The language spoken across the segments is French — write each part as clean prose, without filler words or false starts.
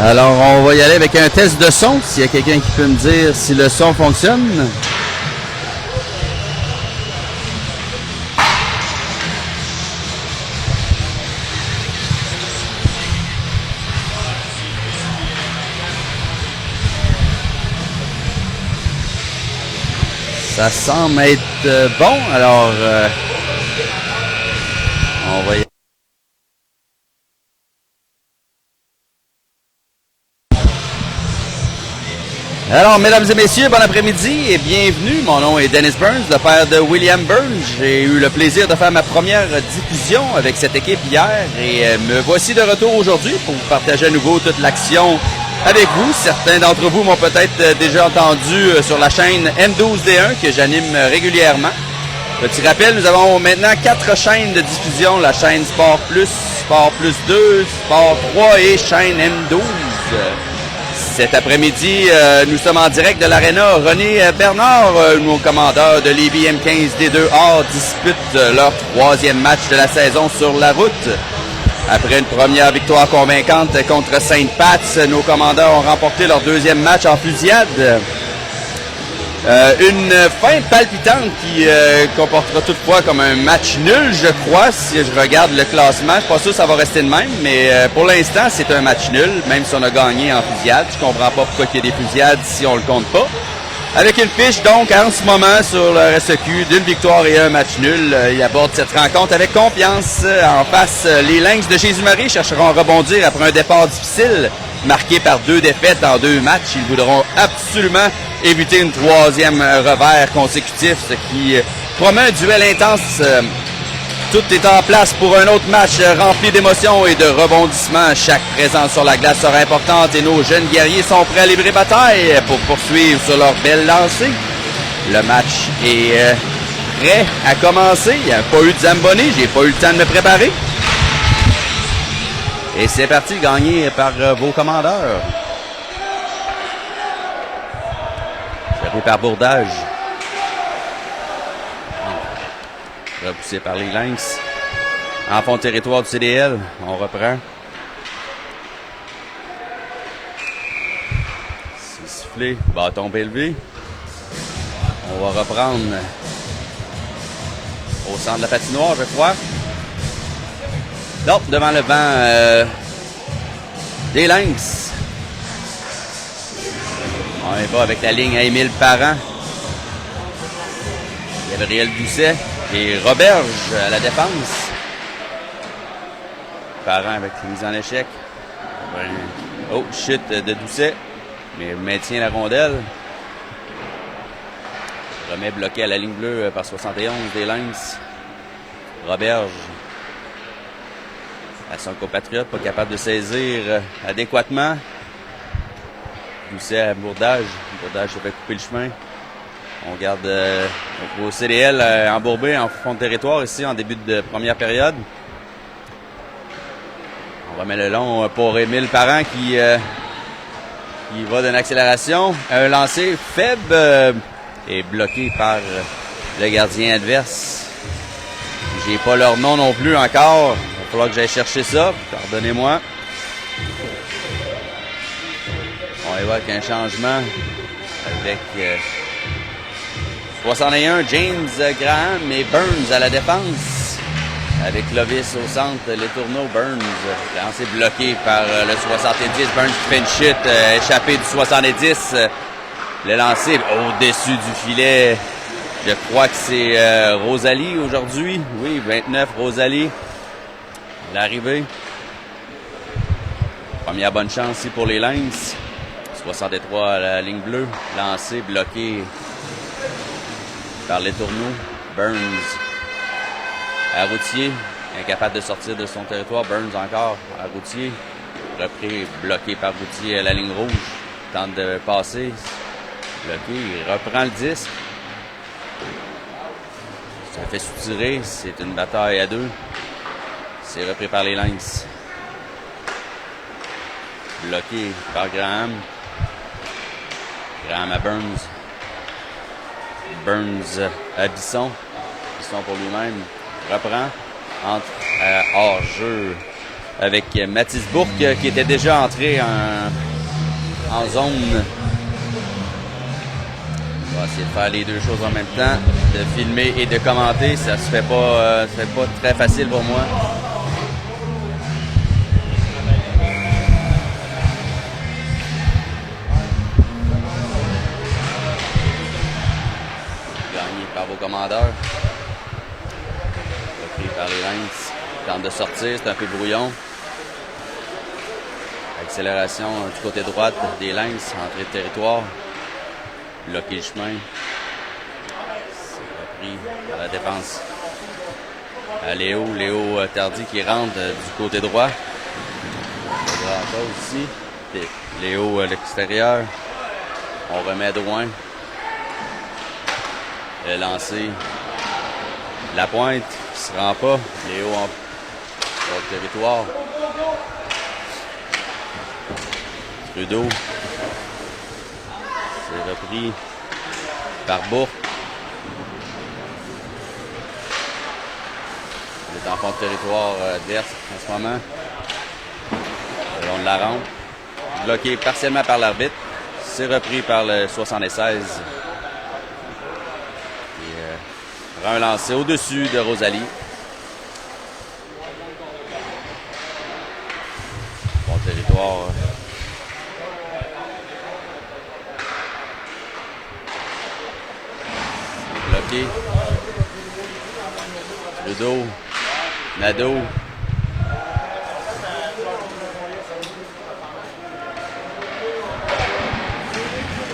Alors, on va y aller avec un test de son. S'il y a quelqu'un qui peut me dire si le son fonctionne. Ça semble être bon. Alors, on va y aller. Alors, mesdames et messieurs, bon après-midi et bienvenue. Mon nom est Dennis Burns, le père de William Burns. J'ai eu le plaisir de faire ma première diffusion avec cette équipe hier et me voici de retour aujourd'hui pour vous partager à nouveau toute l'action avec vous. Certains d'entre vous m'ont peut-être déjà entendu sur la chaîne M12D1 que j'anime régulièrement. Petit rappel, nous avons maintenant 4 chaînes de diffusion, la chaîne Sport Plus, Sport Plus 2, Sport 3 et chaîne M12. Cet après-midi, nous sommes en direct de l'aréna René Bernard. Nos commandeurs de Lévis M15D2A disputent leur 3e match de la saison sur la route. Après une première victoire convaincante contre Saint-Pat's, nos commandeurs ont remporté leur 2e match en fusillade. Une fin palpitante qui comportera toutefois comme un match nul, je crois, si je regarde le classement. Je suis pas sûr que ça va rester de même, mais pour l'instant, c'est un match nul, même si on a gagné en fusillade. Je comprends pas pourquoi il y a des fusillades si on le compte pas. Avec une fiche, donc, en ce moment, sur le RSEQ, d'une victoire et un match nul. Il aborde cette rencontre avec confiance. En face, les Lynx de Jésus-Marie chercheront à rebondir après un départ difficile, marqué par 2 défaites en 2 matchs. Ils voudront absolument éviter une 3e revers consécutif, ce qui promet un duel intense. Tout est en place pour un autre match rempli d'émotions et de rebondissements. Chaque présence sur la glace sera importante et nos jeunes guerriers sont prêts à livrer bataille pour poursuivre sur leur belle lancée. Le match est prêt à commencer. Il n'y a pas eu de Zamboni, j'ai pas eu le temps de me préparer. Et c'est parti, gagné par vos commandeurs. Servi par Bourdage. Repoussé par les Lynx. En fond de territoire du CDL. On reprend. C'est sifflé. Bâton élevé. On va reprendre au centre de la patinoire, je crois. Non, devant le banc des Lynx. On est pas avec la ligne à Émile Parent. Gabriel Doucet et Roberge à la défense. Parent avec la mise en échec. Oh, shit de Doucet. Mais maintient la rondelle. Remet bloqué à la ligne bleue par 71 des Lynx. Roberge. À son compatriote, pas capable de saisir adéquatement. Doucet à Bourdage. Bourdage se fait couper le chemin. On garde au CDL embourbé en fond de territoire ici en début de première période. On remet le long pour Émile Parent qui va d'une accélération. Un lancer faible et bloqué par le gardien adverse. J'ai pas leur nom non plus encore. Il va falloir que j'aille chercher ça. Pardonnez-moi. On évoque un changement avec 61, James Graham et Burns à la défense. Avec Clovis au centre, les tourneaux, Burns. Lancé bloqué par le 70. Burns qui fait une chute, échappé du 70. Le lancer au-dessus du filet. Je crois que c'est Rosalie aujourd'hui. Oui, 29, Rosalie. L'arrivée. Première bonne chance ici pour les Lynx. 63 à la ligne bleue. Lancé, bloqué par les tourneaux. Burns à Routier. Incapable de sortir de son territoire. Burns encore à Routier. Repris, bloqué par Routier à la ligne rouge. Tente de passer. Bloqué. Il reprend le disque. Ça fait soutirer. C'est une bataille à 2. C'est repris par les Lynx. Bloqué par Graham. Graham à Burns. Burns à Bisson. Bisson pour lui-même. Reprend. Entre hors-jeu avec Mathis Bourque qui était déjà entré en zone. On va essayer de faire les deux choses en même temps, de filmer et de commenter. Ça se fait pas très facile pour moi. Gagné par vos commandeurs. Repris par les Lynx. Tente de sortir, c'est un peu brouillon. Accélération du côté droite des Lynx, entrée de territoire. Bloquer le chemin. C'est repris par la défense. Léo Tardy qui rentre du côté droit. Encore ici. Léo à l'extérieur. On remet Drouin. Le lancer. La pointe qui se rend pas. Léo en territoire. Trudeau. C'est repris par Bourque. Il est en fond de territoire adverse en ce moment. Le long de la rampe. Bloqué partiellement par l'arbitre. C'est repris par le 76. Et un lancé au-dessus de Rosalie. Bon territoire. Bloqué. Trudeau. Nadeau.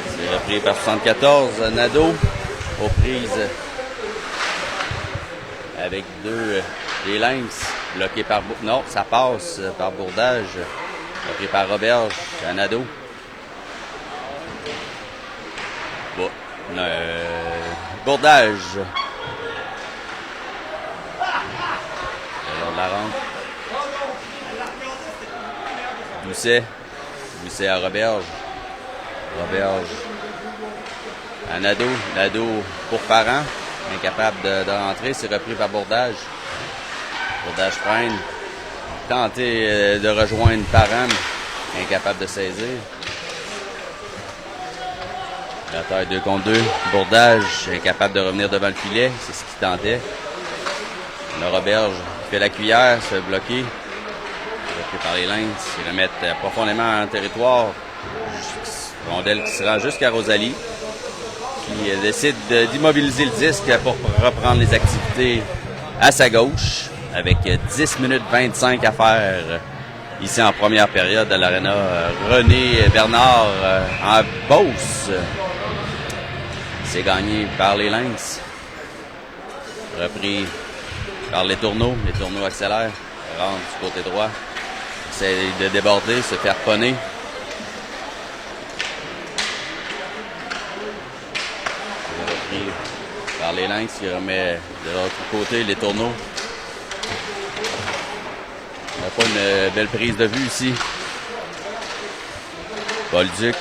C'est repris par 74. Nadeau. Aux prises. Avec deux des Lynx. Bloqué par... Non, ça passe par Bourdage. Bloqué par Roberge. À Nadeau. Bon. Bourdage. Le long de la rampe. Doucet à Roberge. Roberge à Nadeau. Nadeau pour Parent. Incapable de rentrer. C'est repris par Bourdage. Bourdage freine. Tenter de rejoindre Parent. Incapable de saisir. La taille 2 contre 2. Bourdage incapable de revenir devant le filet. C'est ce qu'il tentait. Le Roberge fait la cuillère, se fait bloquer. Bloqué par les Lynx. Ils remettent profondément en territoire. Rondelle qui se rend jusqu'à Rosalie. Qui décide d'immobiliser le disque pour reprendre les activités à sa gauche. Avec 10 minutes 25 à faire ici en première période à l'Arena René Bernard en Beauce. C'est gagné par les Lynx. Repris par les Tourneaux. Les Tourneaux accélèrent. Rentre du côté droit. Essaie de déborder, se faire ponner. Repris par les Lynx qui remet de l'autre côté les Tourneaux. On n'a pas une belle prise de vue ici. Bolduc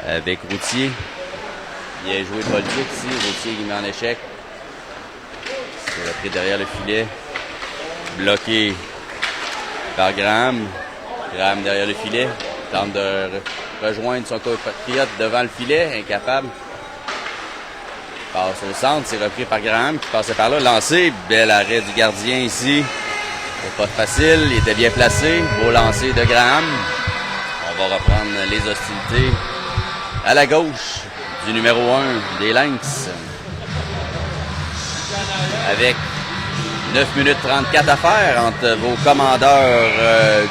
avec Routier. Bien joué Bolduc ici. Routier qui met en échec. C'est repris derrière le filet. Bloqué par Graham. Graham derrière le filet. Tente de rejoindre son compatriote devant le filet. Incapable. Passe au centre. C'est repris par Graham qui passait par là. Lancé. Bel arrêt du gardien ici. Pas facile. Il était bien placé. Beau lancer de Graham. On va reprendre les hostilités à la gauche du numéro 1 des Lynx. Avec 9 minutes 34 à faire entre vos commandeurs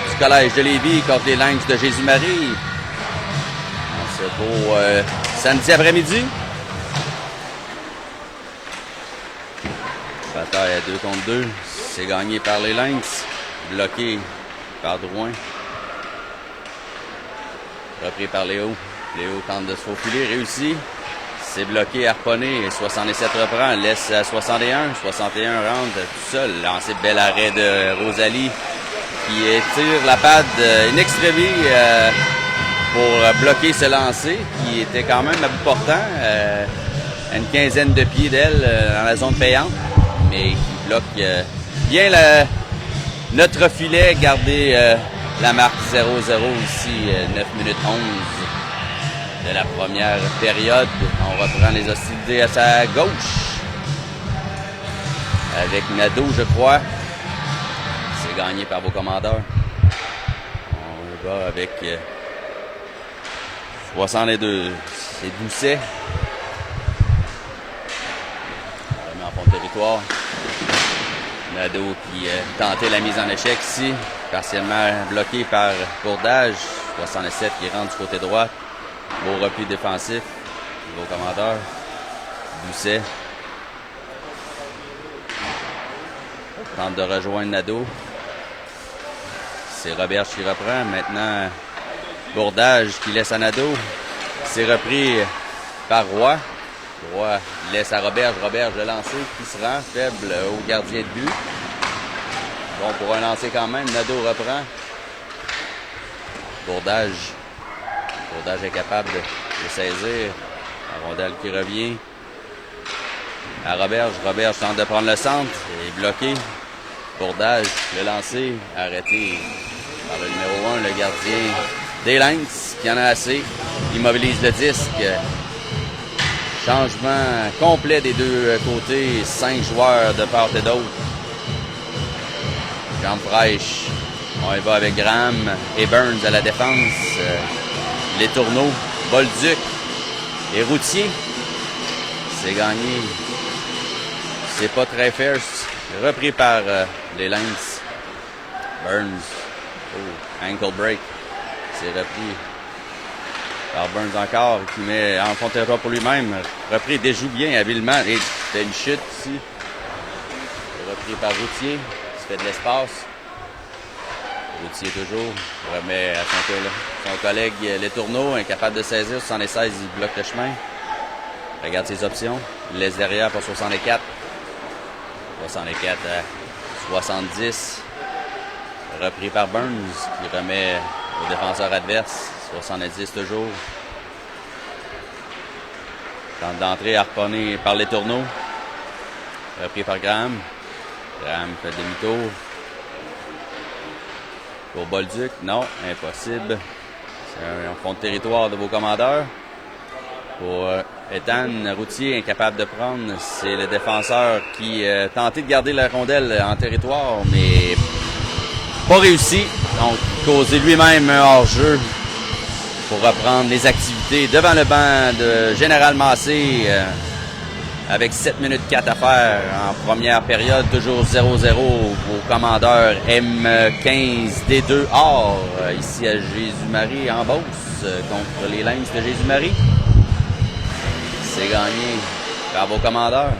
du Collège de Lévis contre les Lynx de Jésus-Marie. Ce beau samedi après-midi. Bataille à 2 contre 2. C'est gagné par les Lynx. Bloqué par Drouin. Repris par Léo. Léo tente de se faufiler, réussit. C'est bloqué, harponné. 67 reprend, laisse à 61. 61 rentre tout seul. Lancé bel arrêt de Rosalie qui tire la patte in extremis pour bloquer ce lancer qui était quand même à bout portant. À une quinzaine de pieds d'elle dans la zone payante. Mais qui bloque bien notre filet, garder la marque 0-0 ici, 9 minutes 11 de la première période. On reprend les hostilités à sa gauche. Avec Nadeau, je crois. C'est gagné par vos commandeurs. On va avec 62. C'est Doucet. On remet en fond de territoire. Nadeau qui tentait la mise en échec ici. Partiellement bloqué par Bourdage. 67 qui rentre du côté droit. Beau repli défensif. Vos commandeurs. Doucet. Tente de rejoindre Nadeau. C'est Roberge qui reprend. Maintenant, Bourdage qui laisse à Nadeau. C'est repris par Roy. Roy laisse à Roberge. Roberge le lancer qui se rend faible au gardien de but. Bon, pour un lancer quand même, Nadeau reprend. Bourdage. Bourdage est capable de saisir. La rondelle qui revient à Roberge. Roberge tente de prendre le centre. Il est bloqué. Bourdage, le lancer, arrêté par le numéro 1, le gardien des Lynx, qui en a assez. Immobilise le disque. Changement complet des deux côtés. 5 joueurs de part et d'autre. Jambe fraîche. On y va avec Graham et Burns à la défense. Les Tourneaux, Bolduc et Routier. C'est gagné. C'est pas très fair. Repris par les Lynx. Burns. Oh, ankle break. C'est repris par Burns encore, qui met en fond de territoire pour lui-même. Repris, déjoue bien habilement. Et c'était une chute ici. Repris par Routier, qui se fait de l'espace. Routier toujours. Remet à son collègue Les Tourneaux, incapable de saisir. 76, il bloque le chemin. Regarde ses options. Il laisse derrière pour 64. 64 à 70. Repris par Burns, qui remet au défenseur adverse. 70 toujours. Tente d'entrer harponné par Les Tourneaux. Repris par Graham. Graham fait demi-tour. Pour Bolduc, non, impossible. C'est un fond de territoire de vos commandeurs. Pour Ethan Routier, incapable de prendre, c'est le défenseur qui tentait de garder la rondelle en territoire, mais pas réussi. Donc, causé lui-même un hors-jeu pour reprendre les activités devant le banc de Général Massé avec 7 minutes 4 à faire en première période, toujours 0-0 au commandeur M15D2 Or, ici à Jésus-Marie en Beauce contre les Lynx de Jésus-Marie. C'est gagné par vos commandeurs.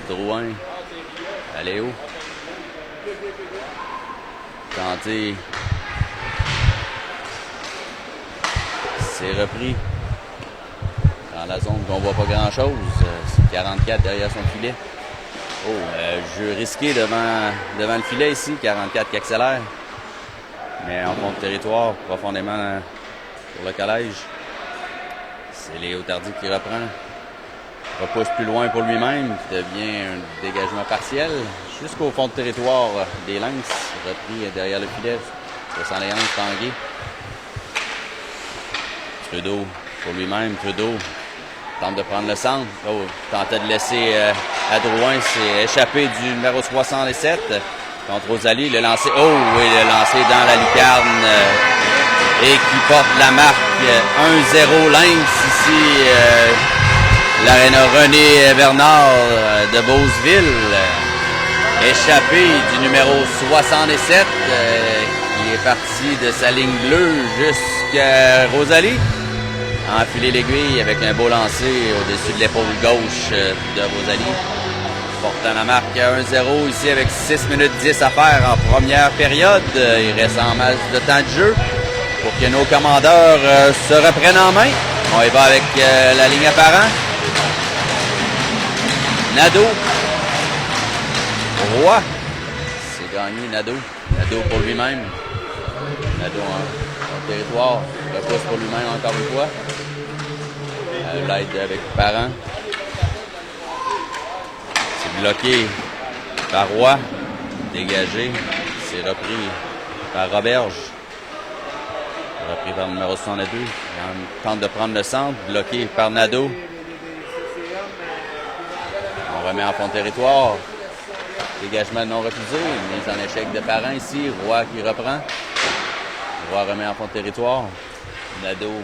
Drouin, Aléo. Tenté. C'est repris dans la zone qu'on voit pas grand-chose. C'est 44 derrière son filet. Oh, jeu risqué devant le filet ici. 44 qui accélère. Mais en fond de territoire, profondément pour le collège. C'est Léo Tardy qui reprend. Repousse plus loin pour lui-même, qui devient un dégagement partiel. Jusqu'au fond de territoire des Lynx. Repris derrière le filet. 71, Tanguay. Trudeau pour lui-même. Trudeau tente de prendre le centre. Oh, tentait de laisser à Drouin. C'est échappé du numéro 67 contre Rosalie. Le lancer. Oh, oui, le lancer dans la lucarne. Et qui porte la marque 1-0 Lynx ici. L'Aréna René Bernard de Beauceville. Échappé du numéro 67 qui est parti de sa ligne bleue jusqu'à Rosalie. Enfiler l'aiguille avec un beau lancer au-dessus de l'épaule gauche de Rosalie. Portant la marque 1-0 ici avec 6 minutes 10 à faire en première période. Il reste en masse de temps de jeu pour que nos commandeurs se reprennent en main. On y va avec la ligne apparente. Nadeau. Roy. C'est gagné, Nadeau. Nadeau pour lui-même. Nadeau en territoire. Repousse pour lui-même encore une fois. L'aide avec Parent. C'est bloqué par Roy. Dégagé. C'est repris par Roberge. Repris par le numéro 62. Il tente de prendre le centre, bloqué par Nadeau. On remet en fond de territoire. Dégagement non refusé. Mise en échec de Parent ici. Roy qui reprend. Roy remet en fond de territoire. Nadeau.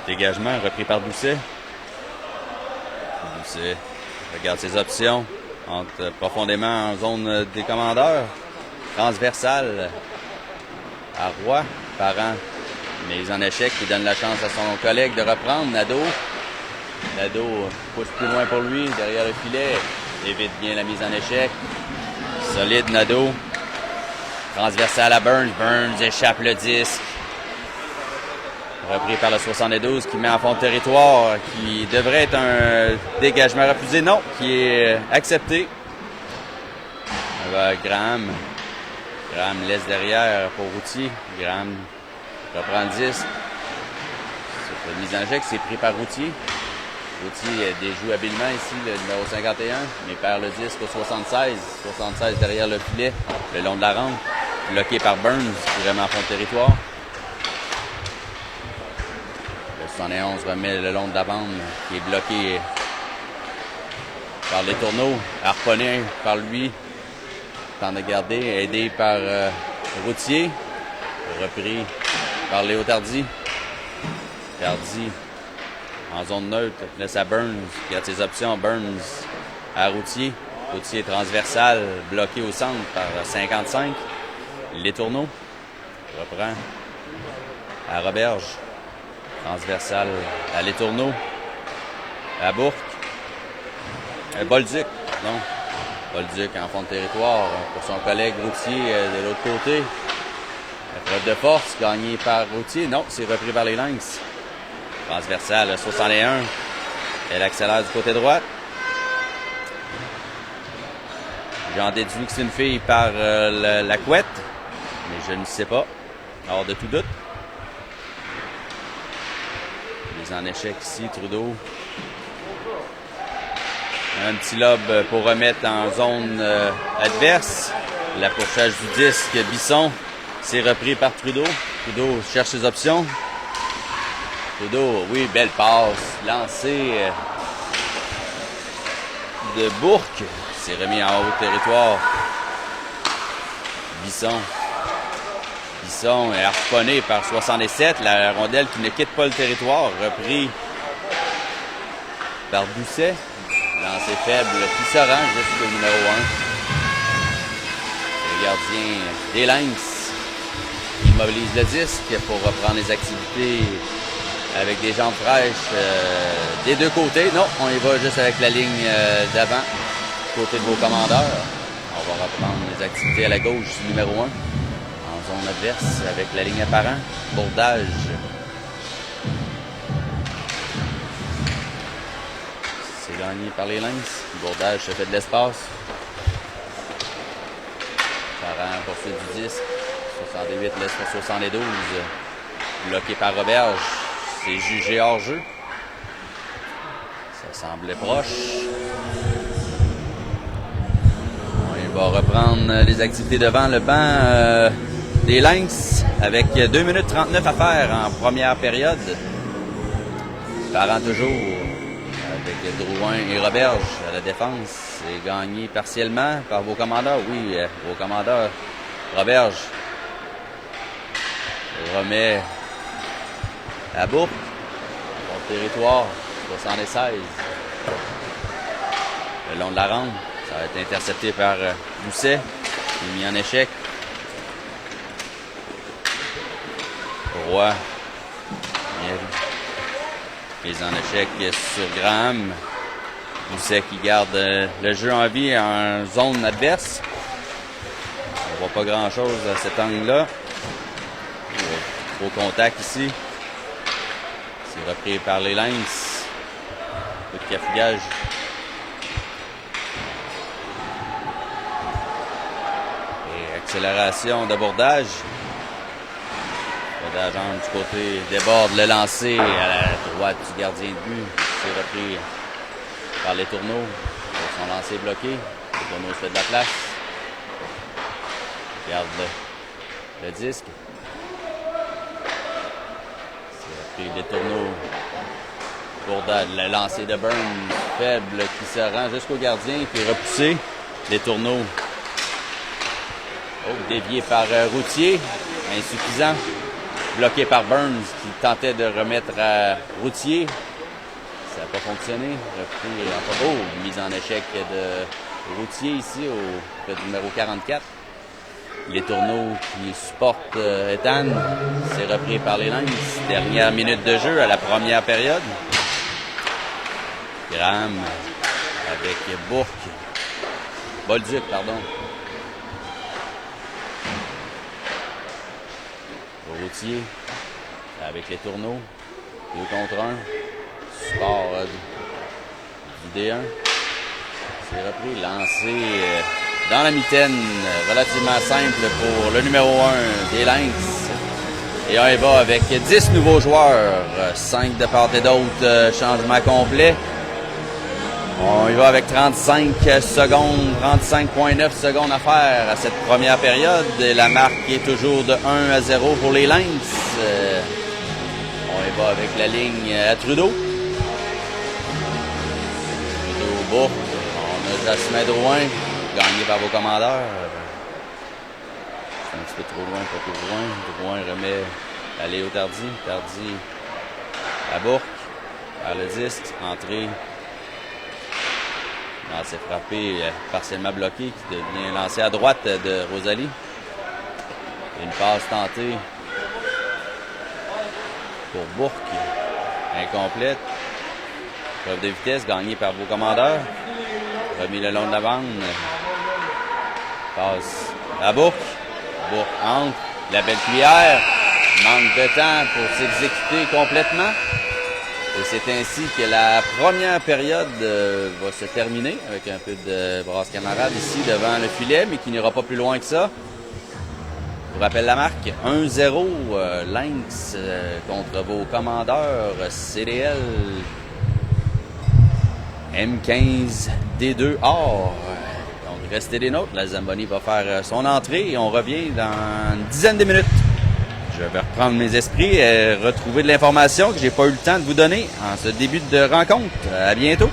Dégagement repris par Doucet. Doucet regarde ses options. Entre profondément en zone des commandeurs. Transversale à Roy. Parent. Mise en échec qui donne la chance à son collègue de reprendre. Nadeau pousse plus loin pour lui, derrière le filet. Évite bien la mise en échec. Solide Nadeau. Transversal à Burns. Burns échappe le disque. Repris par le 72 qui met en fond de territoire, qui devrait être un dégagement refusé. Non, qui est accepté. Graham. Graham laisse derrière pour Routier. Graham reprend le disque. Cette mise en échec, c'est pris par Routier. Routier déjoue habilement ici le numéro 51, mais perd le disque au 76. 76 derrière le filet, le long de la rampe. Bloqué par Burns, qui remet en fond de territoire. Le 71 remet le long de la bande, qui est bloqué par les tourneaux. Harponné par lui. Tente de garder, aidé par Routier. Repris par Léo Tardy. Tardy en zone neutre, laisse à Burns, qui a ses options. Burns à Routier. Routier transversal, bloqué au centre par 55. Les tourneaux. Reprend à Roberge. Transversal à Les Tourneaux. À Bourque. Bolduc, non. Bolduc en fond de territoire pour son collègue Routier de l'autre côté. Épreuve de force gagnée par Routier. Non, c'est repris par les Lynx. Transversal 61. Elle accélère du côté droit. J'en déduis que c'est une fille par la couette, mais je ne sais pas. Hors de tout doute. Mise en échec ici, Trudeau. Un petit lob pour remettre en zone adverse. L'approchage du disque, Bisson. C'est repris par Trudeau. Trudeau cherche ses options. Trudeau, oui, belle passe. Lancé de Bourque. C'est remis en haut territoire. Bisson. Bisson est harponné par 67. La rondelle qui ne quitte pas le territoire. Repris par Doucet. Lancé faible qui se rend jusqu'au numéro 1. Le gardien des Lynx immobilise le disque pour reprendre les activités avec des jambes fraîches des deux côtés. Non, on y va juste avec la ligne d'avant, côté de vos commandeurs. On va reprendre les activités à la gauche du numéro 1, en zone adverse, avec la ligne apparent. Bourdage. C'est gagné par les Lynx. Bourdage se fait de l'espace. Parent poursuit du disque. 68 laisse pour 72. Bloqué par Roberge. C'est jugé hors jeu. Ça semblait proche. On va reprendre les activités devant le banc des Lynx avec 2 minutes 39 à faire en première période. Parent toujours avec Drouin et Roberge à la défense. C'est gagné partiellement par vos commandeurs. Oui, vos commandeurs. Roberge remet à Bourque. Bon territoire, 76. Le long de la rampe. Ça va être intercepté par Doucet. Il est mis en échec. Roy. Mise en échec sur Graham. Doucet qui garde le jeu en vie en zone adverse. On voit pas grand-chose à cet angle-là. Gros contact ici. C'est repris par les Lynx. Coup de cafouillage. Et accélération d'abordage. L'agent du côté déborde le lancer à la droite du gardien de but. C'est repris par les tourneaux. Son lancer bloqué. Tourneau se fait de la place. Regarde le disque. C'est repris les Tourneaux. Pour le lancer de Burns faible qui se rend jusqu'au gardien qui est repoussé. Les Tourneaux. Oh, dévié par Routier. Insuffisant. Bloqué par Burns qui tentait de remettre à Routier. Ça n'a pas fonctionné. Repris, oh, mise en échec de Routier ici au numéro 44. Les Tourneaux qui supportent Ethan. C'est repris par les Lynx. Dernière minute de jeu à la première période. Graham avec Bourque. Bolduc, pardon. Routier avec les Tourneaux. 2 contre 1. Support du D1. C'est repris, lancé dans la mitaine. Relativement simple pour le numéro 1 des Lynx. Et on y va avec 10 nouveaux joueurs. 5 de part et d'autre. Changement complet. On y va avec 35 secondes, 35,9 secondes à faire à cette première période. Et la marque est toujours de 1-0 pour les Lynx. On y va avec la ligne à Trudeau. Trudeau, Bourque. On a Jasmin Drouin, gagné par vos commandeurs. C'est un petit peu trop loin, pas trop loin. Drouin remet à Léo Tardy. Tardy à Bourque. Par le disque, entrée. C'est frappé, partiellement bloqué, qui devient lancé à droite de Rosalie. Une passe tentée pour Bourque, incomplète. Preuve de vitesse gagnée par vos commandeurs. Remis le long de la bande. Passe à Bourque. Bourque entre. La belle cuillère. Manque de temps pour s'exécuter complètement. Et c'est ainsi que la première période va se terminer avec un peu de brasse camarade ici devant le filet, mais qui n'ira pas plus loin que ça. Je vous rappelle la marque, 1-0 Lynx contre vos commandeurs CDL M15 D2 Or. Donc restez des nôtres, la Zamboni va faire son entrée et on revient dans une dizaine de minutes. Je vais reprendre mes esprits et retrouver de l'information que j'ai pas eu le temps de vous donner en ce début de rencontre. À bientôt!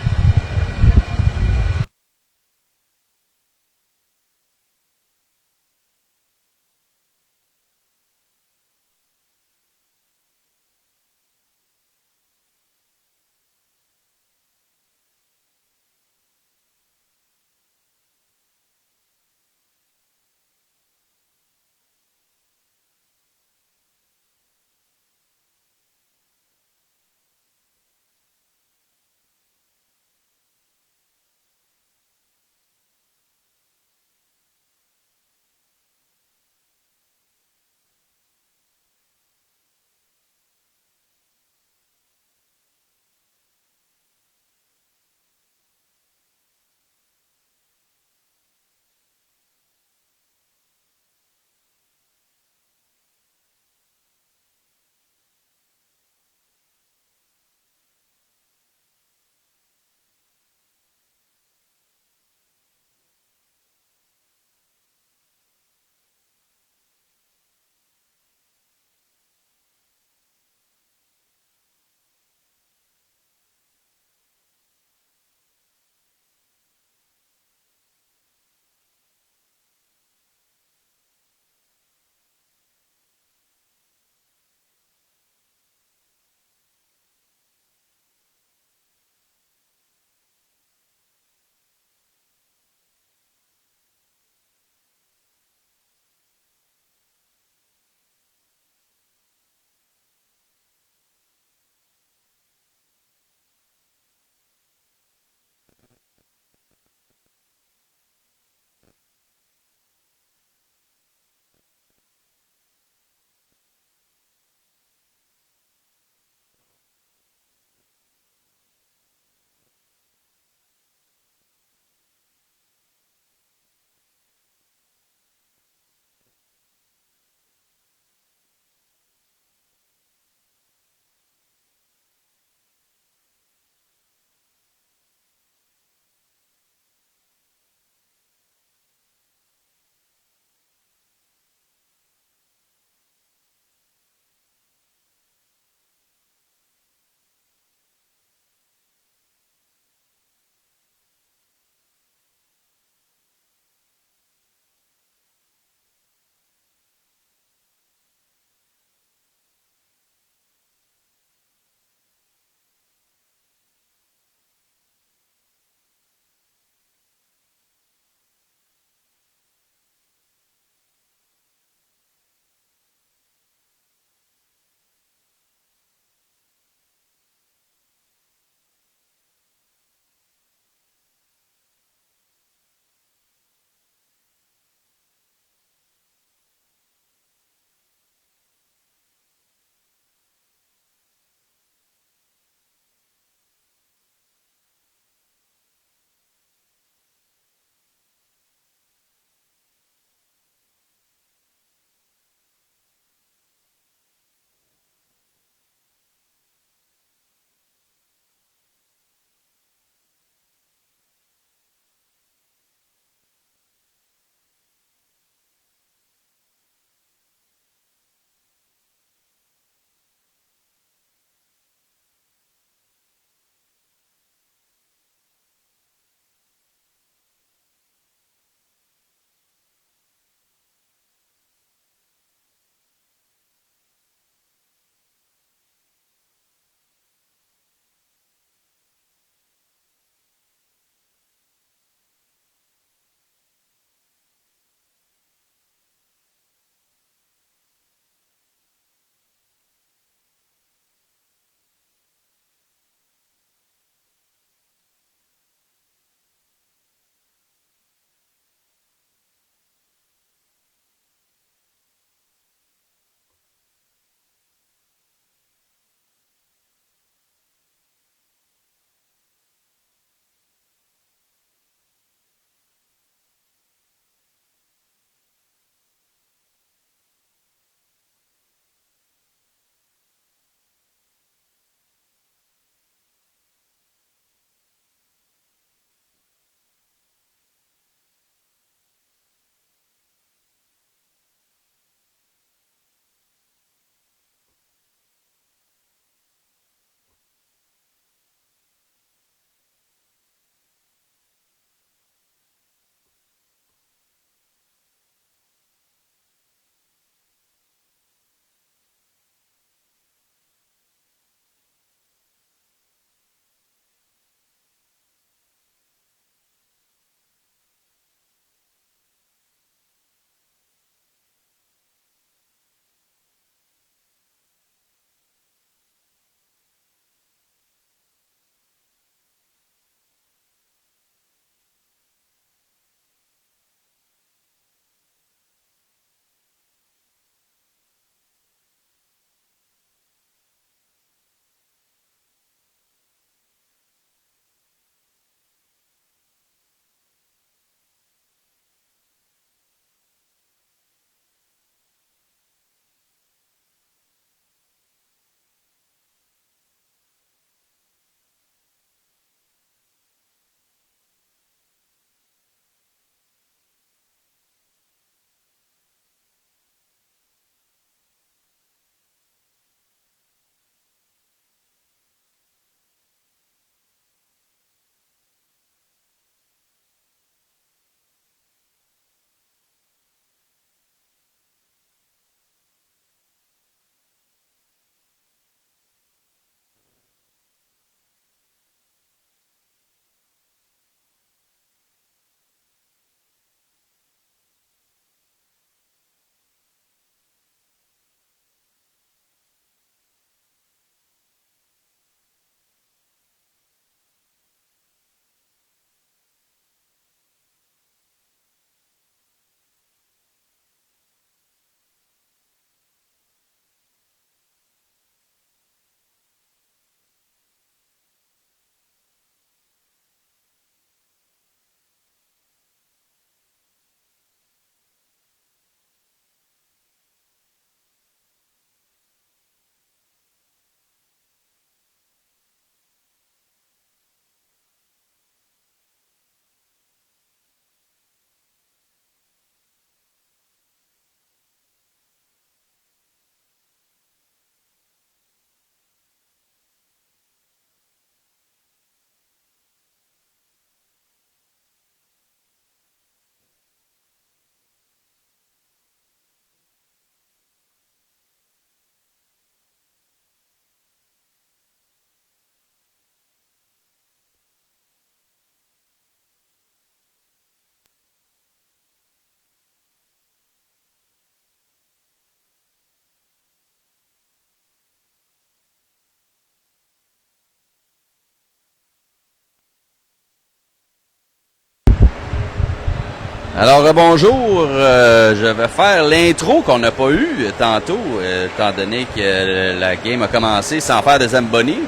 Alors bonjour, je vais faire l'intro qu'on n'a pas eu tantôt, étant donné que la game a commencé sans faire de Zamboni.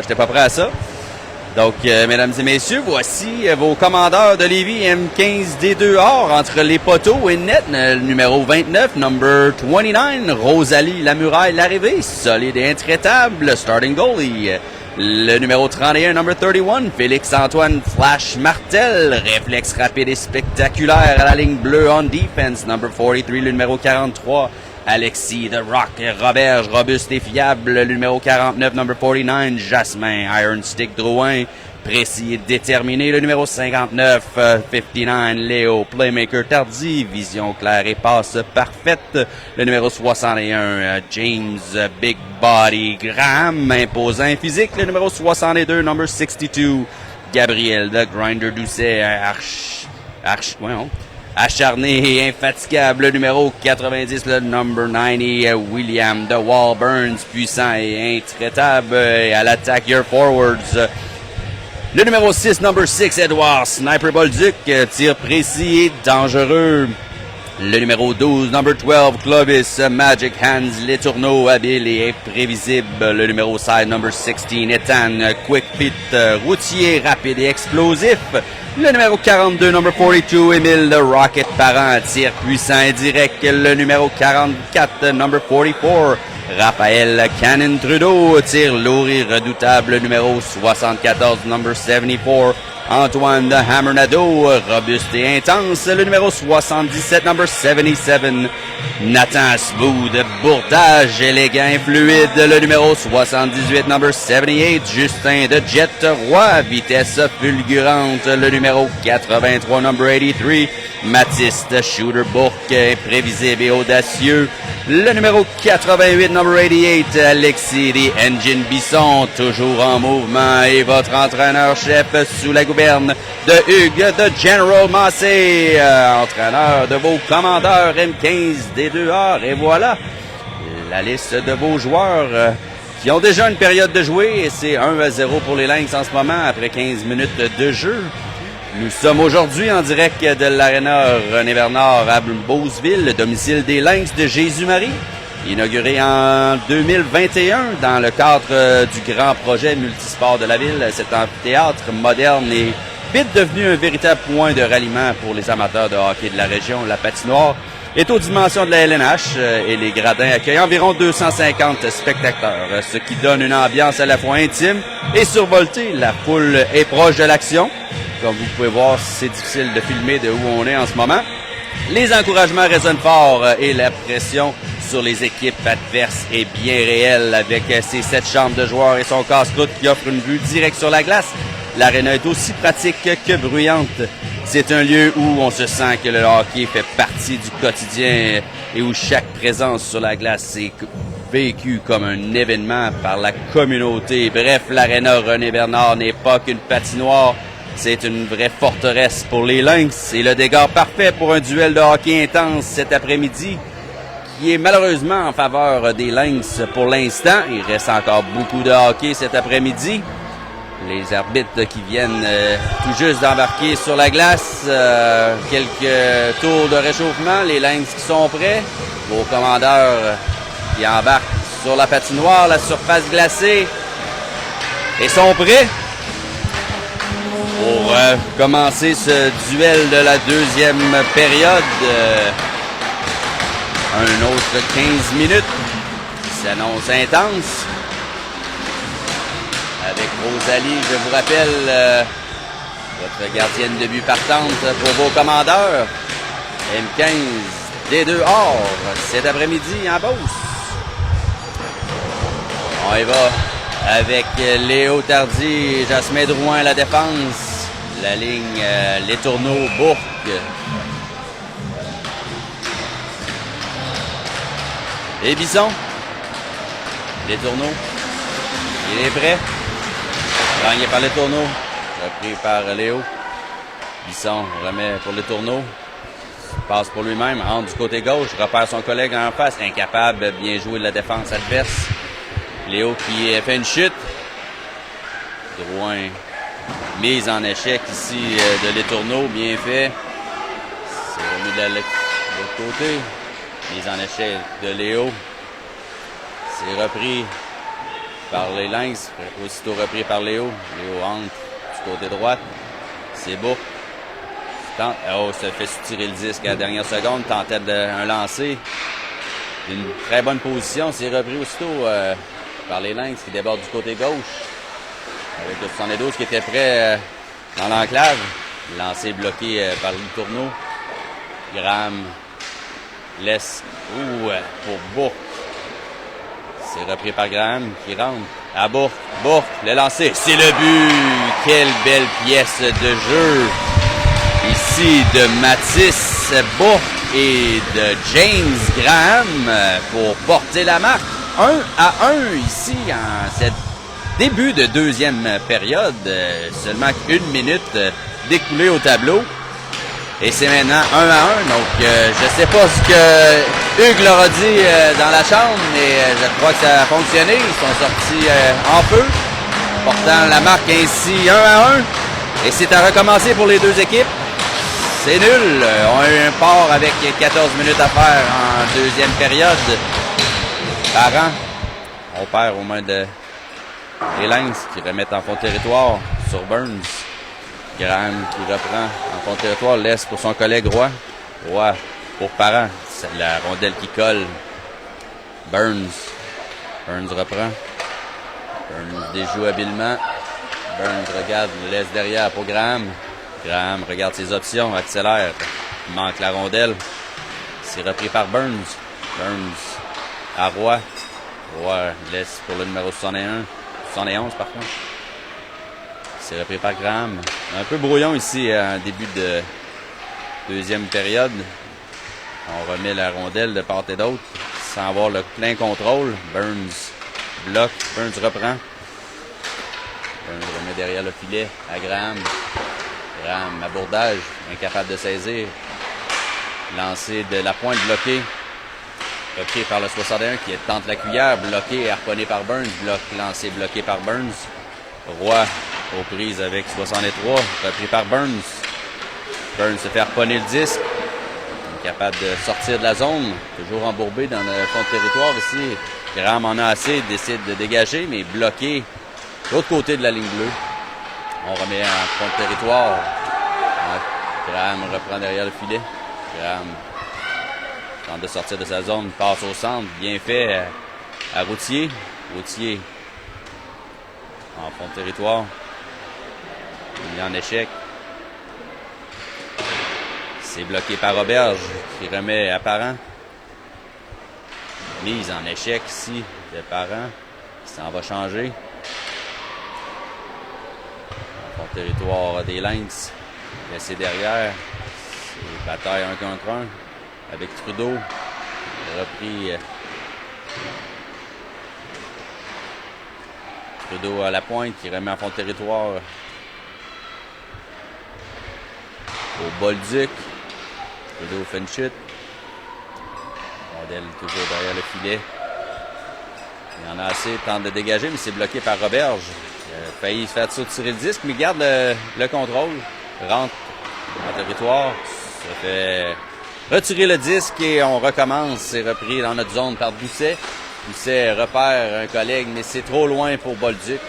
J'étais pas prêt à ça. Donc, mesdames et messieurs, voici vos commandeurs de Lévis M15D2R entre les poteaux et net, numéro 29, number 29, Rosalie Lamuraille l'arrivée, solide et intraitable, starting goalie. Le numéro 31, number 31, Félix-Antoine Flash Martel, réflexe rapide et spectaculaire à la ligne bleue on defense. Number 43, le numéro 43, Alexis The Rock Roberge, robuste et fiable. Le numéro 49, number 49, Jasmin Iron Stick Drouin, précis et déterminé. Le numéro 59, 59, Léo Playmaker Tardy, vision claire et passe parfaite. Le numéro 61, James Big Body Graham, imposant physique. Le numéro 62, number 62, Gabriel The Grinder Doucet, acharné et infatigable. Le numéro 90, le number 90, William The Wall Burns, puissant et intraitable. Et à l'attaque, your forwards. Le numéro 6, number 6, Edouard Sniper Bolduc, tir précis et dangereux. Le numéro 12, number 12, Clovis Magic Hands, les tourneaux habile et imprévisible. Le numéro 16, number 16, Ethan Quick Fit, routier rapide et explosif. Le numéro 42, number 42, Émile The Rocket Parent, tir puissant et direct. Le numéro 44, number 44, Raphaël Cannon Trudeau, tir lourd et redoutable. Numéro 74, number 74, Antoine The Hammer Nadeau, robuste et intense. Le numéro 77, number 77, Nathan Smooth, bourdage élégant et fluide. Le numéro 78, number 78, Justin The Jet Roy, vitesse fulgurante. Le numéro 83, number 83, Mathis The Shooter Bourque, imprévisible et audacieux. Le numéro 88, number 88, Alexis The Engine Bisson, toujours en mouvement, et votre entraîneur-chef sous la gouverne de Hugues The General Massé, entraîneur de vos commandeurs M15D2R. Et voilà la liste de vos joueurs qui ont déjà une période de jouer, et c'est 1-0 pour les Lynx en ce moment après 15 minutes de jeu. Nous sommes aujourd'hui en direct de l'Arena René Bernard à Beauceville, le domicile des Lynx de Jésus-Marie, inauguré en 2021 dans le cadre du grand projet multisport de la ville. Cet amphithéâtre moderne est vite devenu un véritable point de ralliement pour les amateurs de hockey de la région. La patinoire est aux dimensions de la LNH et les gradins accueillent environ 250 spectateurs, ce qui donne une ambiance à la fois intime et survoltée. La foule est proche de l'action. Comme vous pouvez voir, c'est difficile de filmer de où on est en ce moment. Les encouragements résonnent fort et la pression sur les équipes adverses est bien réelle avec ses 7 chambres de joueurs et son casse-croûte qui offre une vue directe sur la glace. L'aréna est aussi pratique que bruyante. C'est un lieu où on se sent que le hockey fait partie du quotidien et où chaque présence sur la glace est vécue comme un événement par la communauté. Bref, l'aréna René Bernard n'est pas qu'une patinoire. C'est une vraie forteresse pour les Lynx et le décor parfait pour un duel de hockey intense cet après-midi qui est malheureusement en faveur des Lynx pour l'instant. Il reste encore beaucoup de hockey cet après-midi. Les arbitres qui viennent tout juste d'embarquer sur la glace. Quelques tours de réchauffement. Les Lynx qui sont prêts. Vos commandeurs qui embarquent sur la patinoire, la surface glacée et sont prêts pour commencer ce duel de la deuxième période. Un autre 15 minutes qui s'annonce intense. Avec Rosalie, je vous rappelle, votre gardienne de but partante pour vos commandeurs. M15D2R cet après-midi en Beauce. On y va avec Léo Tardy et Jasmin Drouin à la défense. La ligne, les tourneaux, Bourque. Et Bisson. Les tourneaux. Il est prêt. Gagné par les tourneaux. Repris par Léo. Bisson remet pour les tourneaux. Passe pour lui-même. Entre du côté gauche. Repère son collègue en face. Incapable de bien jouer de la défense adverse. Léo qui fait une chute. Drouin. Mise en échec ici de Les Tourneaux, bien fait. de l'autre côté. Mise en échec de Léo. C'est repris par les Lynx. Aussitôt repris par Léo. Léo entre du côté droite. C'est beau. Oh, ça fait soutirer le disque à la dernière seconde. Tentait un lancer. Une très bonne position. C'est repris aussitôt par les Lynx qui débordent du côté gauche. Avec le 72 qui était prêt dans l'enclave. Lancé bloqué par le tourneau. Graham laisse pour Bourque. C'est repris par Graham qui rentre. À Bourque. Bourque, le lancer. C'est le but! Quelle belle pièce de jeu! Ici de Mathis Bourque et de James Graham pour porter la marque. 1-1 ici en cette début de deuxième période. Seulement 1 minute d'écoulée au tableau. Et c'est maintenant 1-1. Donc, je ne sais pas ce que Hugues leur a dit dans la chambre, mais je crois que ça a fonctionné. Ils sont sortis en feu, portant la marque ainsi 1-1. Et c'est à recommencer pour les deux équipes. C'est nul. On a eu un part avec 14 minutes à faire en deuxième période. Parent, on perd aux mains des Lynx qui remettent en fond de territoire sur Burns. Graham qui reprend en fond de territoire, laisse pour son collègue Roy. Roy pour Parent. C'est la rondelle qui colle. Burns. Burns reprend. Burns déjoue habilement. Burns regarde, le laisse derrière pour Graham. Graham regarde ses options, accélère. Il manque la rondelle. C'est repris par Burns. Burns à Roy. Roy laisse pour le numéro 71 par contre. C'est repris par Graham. Un peu brouillon ici en début de deuxième période. On remet la rondelle de part et d'autre sans avoir le plein contrôle. Burns bloque. Burns reprend. Burns remet derrière le filet à Graham. Graham, abordage, incapable de saisir. Lancé de la pointe bloqué. Repris par le 61 qui tente la cuillère. Bloqué et harponné par Burns. Lancé bloqué par Burns. Roy aux prises avec 63. Repris par Burns. Burns se fait harponner le disque. Incapable de sortir de la zone. Toujours embourbé dans le fond de territoire ici. Graham en a assez. Décide de dégager, mais bloqué de l'autre côté de la ligne bleue. On remet en fond de territoire. Graham reprend derrière le filet. Graham tente de sortir de sa zone. Passe au centre. Bien fait à Routier. Routier en fond de territoire. Il est en échec. C'est bloqué par Auberge qui remet à Parent. Mise en échec ici de Parent. Qui s'en va changer. Territoire des Lynx. Laissé derrière. C'est bataille 1 contre 1 avec Trudeau. Repris. Trudeau à la pointe qui remet en fond de territoire au Bolduc. Trudeau fait une chute. Rondelle toujours derrière le filet. Il y en a assez, tente de dégager, mais c'est bloqué par Roberge. Il a failli se faire tirer le disque, mais garde le contrôle. Rentre en territoire. Ça fait retirer le disque et on recommence. C'est repris dans notre zone par Doucet. Doucet repère un collègue, mais c'est trop loin pour Bolduc.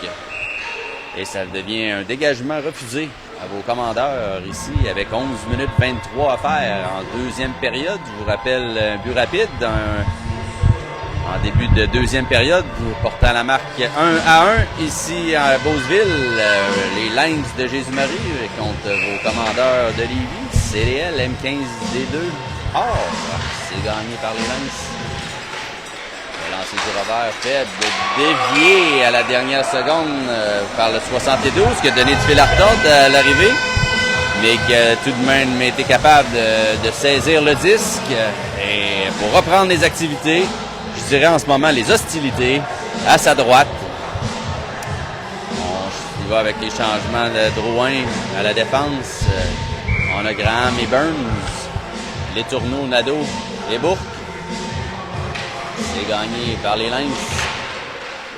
Et ça devient un dégagement refusé à vos commandeurs ici, avec 11 minutes 23 à faire en deuxième période. Je vous rappelle un but rapide en début de deuxième période, portant la marque 1-1 ici à Beauceville. Les Lynx de Jésus-Marie contre vos commandeurs de Lévis. CDL M15D2 or. C'est gagné par les Lynx. Le lancer du revers faible, dévié à la dernière seconde par le 72 qui a donné du fil à retordre à l'arrivée, mais qui a tout de même été capable de saisir le disque et pour reprendre les activités. Je dirais en ce moment les hostilités à sa droite. On y va avec les changements de Drouin à la défense. On a Graham et Burns. Les tourneaux, Nadeau et Bourque. C'est gagné par les Lynx.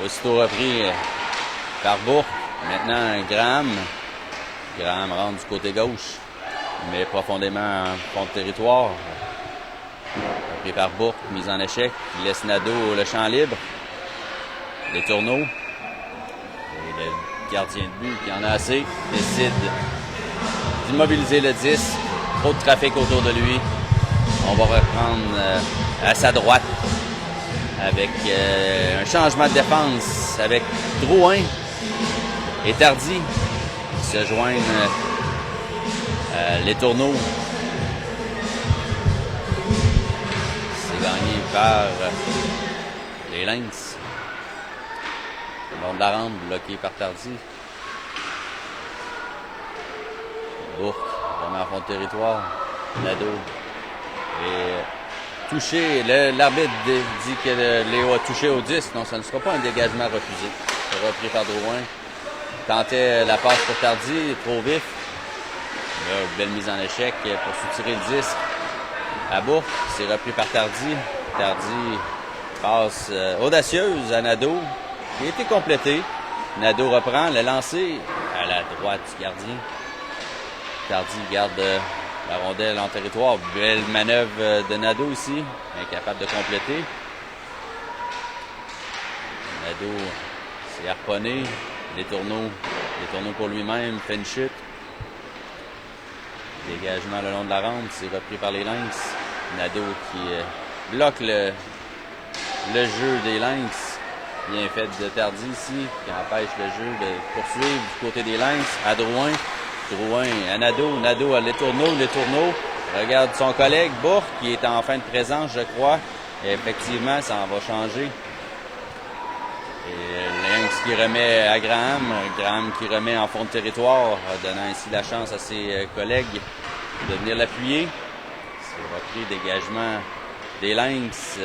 Aussitôt repris par Bourque. Maintenant Graham. Graham rentre du côté gauche. mais profondément en fond de territoire. Repris par Bourque, mise en échec, qui laisse Nadeau le champ libre. Les tourneaux. Et le gardien de but qui en a assez décide d'immobiliser le 10. Trop de trafic autour de lui. On va reprendre à sa droite avec un changement de défense avec Drouin et Tardy qui se joignent les tourneaux. C'est gagné par les Lynx. Le long de la rampe, bloqué par Tardy. Bourque, vraiment à fond de territoire. Nadeau. Et touché, l'arbitre dit que Léo a touché au 10. Non, ça ne sera pas un dégagement refusé. C'est repris par Drouin. Tentait la passe pour Tardy, trop vif. Là, belle mise en échec pour soutirer le 10 à Bourque. C'est repris par Tardy. Tardy passe audacieuse à Nadeau, qui a été complété. Nadeau reprend le lancer à la droite du gardien. Tardy garde la rondelle en territoire. Belle manœuvre de Nadeau ici, incapable de compléter. Nadeau s'est harponné. Les tourneaux pour lui-même, fait une chute. Dégagement le long de la rampe, c'est repris par les Lynx. Nadeau qui bloque le jeu des Lynx. Bien fait de Tardy ici, qui empêche le jeu de poursuivre du côté des Lynx. À Drouin. Drouin à Nadeau. Nadeau à les tourneaux. Regarde son collègue Bourque qui est en fin de présence, je crois. Et effectivement, ça en va changer. Et Lynx qui remet à Graham. Graham qui remet en fond de territoire, donnant ainsi la chance à ses collègues de venir l'appuyer. C'est repris, dégagement des Lynx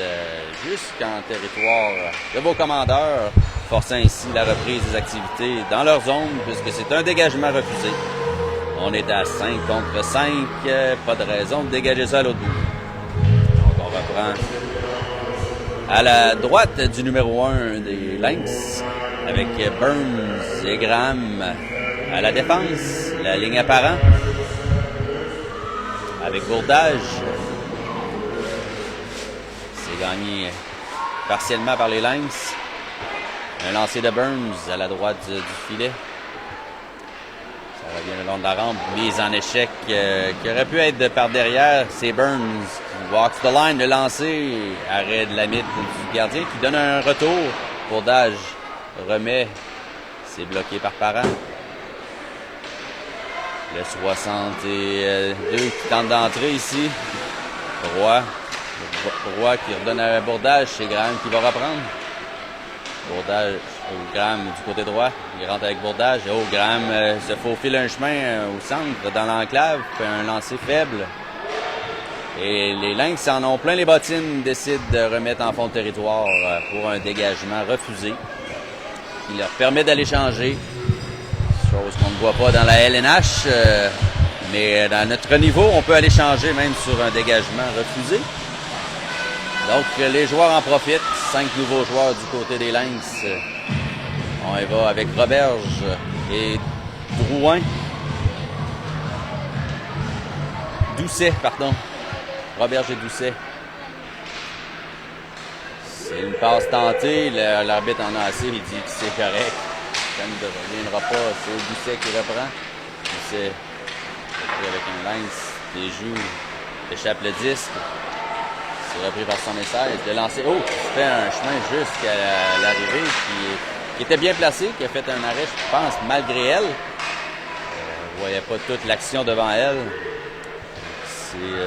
jusqu'en territoire de vos commandeurs, forçant ainsi la reprise des activités dans leur zone, puisque c'est un dégagement refusé. On est à 5 contre 5, pas de raison de dégager ça à l'autre bout. Donc on reprend à la droite du numéro 1 des Lynx, avec Burns et Graham à la défense, la ligne apparente, avec Bourdage. C'est gagné partiellement par les Lynx. Un lancer de Burns à la droite du filet. Ça revient le long de la rampe. Mise en échec qui aurait pu être par derrière. C'est Burns qui walks the line. Le lancer. Arrêt de la mythe du gardien qui donne un retour. Bourdage remet. C'est bloqué par Parent. Le 62 qui tente d'entrer ici. Roy qui redonne à Bourdage. C'est Graham qui va reprendre. Bourdage, Graham du côté droit. Il rentre avec Bourdage. Graham se faufile un chemin au centre, dans l'enclave. Fait un lancer faible. Et les Lynx en ont plein les bottines. Décident de remettre en fond de territoire pour un dégagement refusé. Qui leur permet d'aller changer. Chose qu'on ne voit pas dans la LNH. Mais dans notre niveau, on peut aller changer même sur un dégagement refusé. Donc, les joueurs en profitent. 5 nouveaux joueurs du côté des Lynx. On y va avec Roberge et Drouin. Doucet, pardon. Roberge et Doucet. C'est une passe tentée. L'arbitre en a assez. Il dit que c'est correct. Ça ne reviendra pas. C'est Doucet qui reprend. Doucet, avec un Lynx, des joues, échappe le disque. C'est repris par son message. De lancer. Qui fait un chemin jusqu'à l'arrivée qui était bien placé, qui a fait un arrêt, je pense, malgré elle. On voyait pas toute l'action devant elle. C'est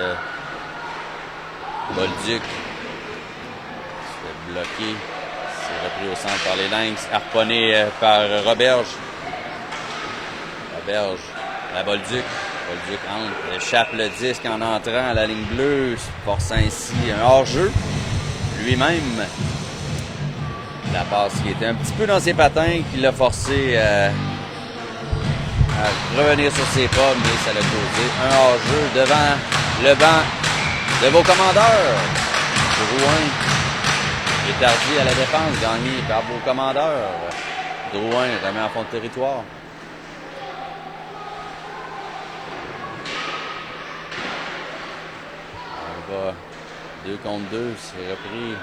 Bolduc. C'est bloqué. C'est repris au centre par les Lynx. Harponné par Roberge. Roberge. La Bolduc. Bolduc entre, échappe le disque en entrant à la ligne bleue, forçant ainsi un hors-jeu. Lui-même, la passe qui était un petit peu dans ses patins, qui l'a forcé à revenir sur ses pas, mais ça l'a causé un hors-jeu devant le banc de vos commandeurs. Drouin est Tardy à la défense, gagné par vos commandeurs. Drouin remet en fond de territoire. va 2 contre 2. C'est repris.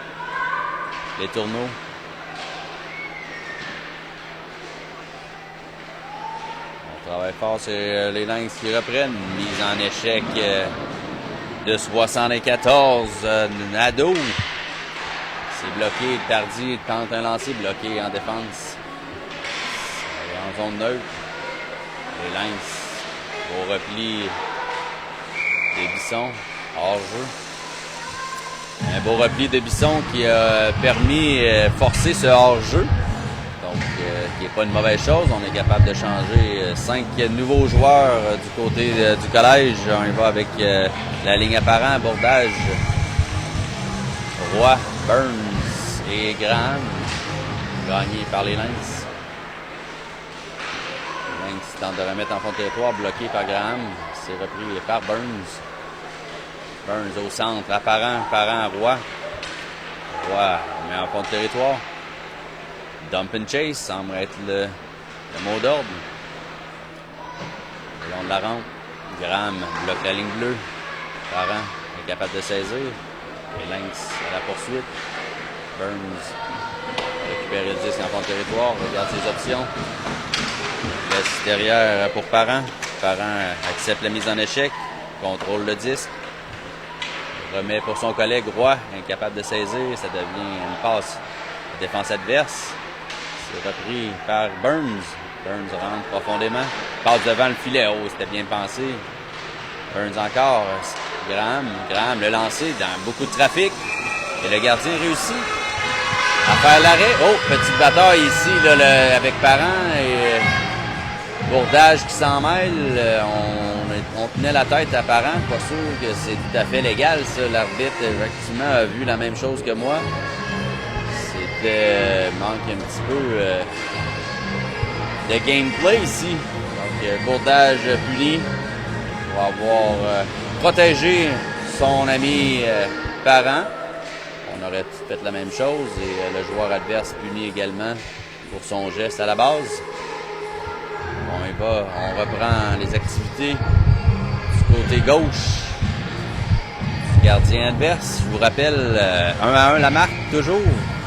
Les tourneaux. On travaille fort sur les Lynx qui reprennent. Mise en échec de 74. Nadeau. C'est bloqué. Tardy tente un lancer bloqué en défense. En zone neutre. Les Lynx au repli des Bissons. Hors-jeu. Un beau repli de Bisson qui a permis de forcer ce hors-jeu. Donc, qui n'est pas une mauvaise chose. On est capable de changer 5 nouveaux joueurs du côté du collège. On y va avec la ligne apparent, abordage. Roy, Burns et Graham. Gagné par les Lynx. Les Lynx tentent de remettre en fond de territoire, bloqué par Graham. C'est repris par Burns. Burns au centre, apparent, Roy. Roy met en fond de territoire. Dump and chase semble être le mot d'ordre. Le long de la rampe. Graham bloque la ligne bleue. Parent est capable de saisir. Les Lynx à la poursuite. Burns récupère le disque en fond de territoire. Regarde ses options. Laisse derrière pour Parent. Parent accepte la mise en échec. Contrôle le disque. Remet pour son collègue Roy, incapable de saisir. Ça devient une passe de défense adverse. C'est repris par Burns. Burns rentre profondément. Passe devant le filet. Oh, c'était bien pensé. Burns encore. Graham le lancer dans beaucoup de trafic. Et le gardien réussit à faire l'arrêt. Oh, petite bataille ici là, avec Parent et Bourdage qui s'en mêle. On tenait la tête à Parent. Pas sûr que c'est tout à fait légal, ça. L'arbitre, effectivement, a vu la même chose que moi. C'était... manque un petit peu de gameplay ici. Donc, Bourdage puni pour avoir protégé son ami Parent. On aurait fait la même chose et le joueur adverse puni également pour son geste à la base. On y va, on reprend les activités du côté gauche du gardien adverse. Je vous rappelle, 1-1 la marque, toujours.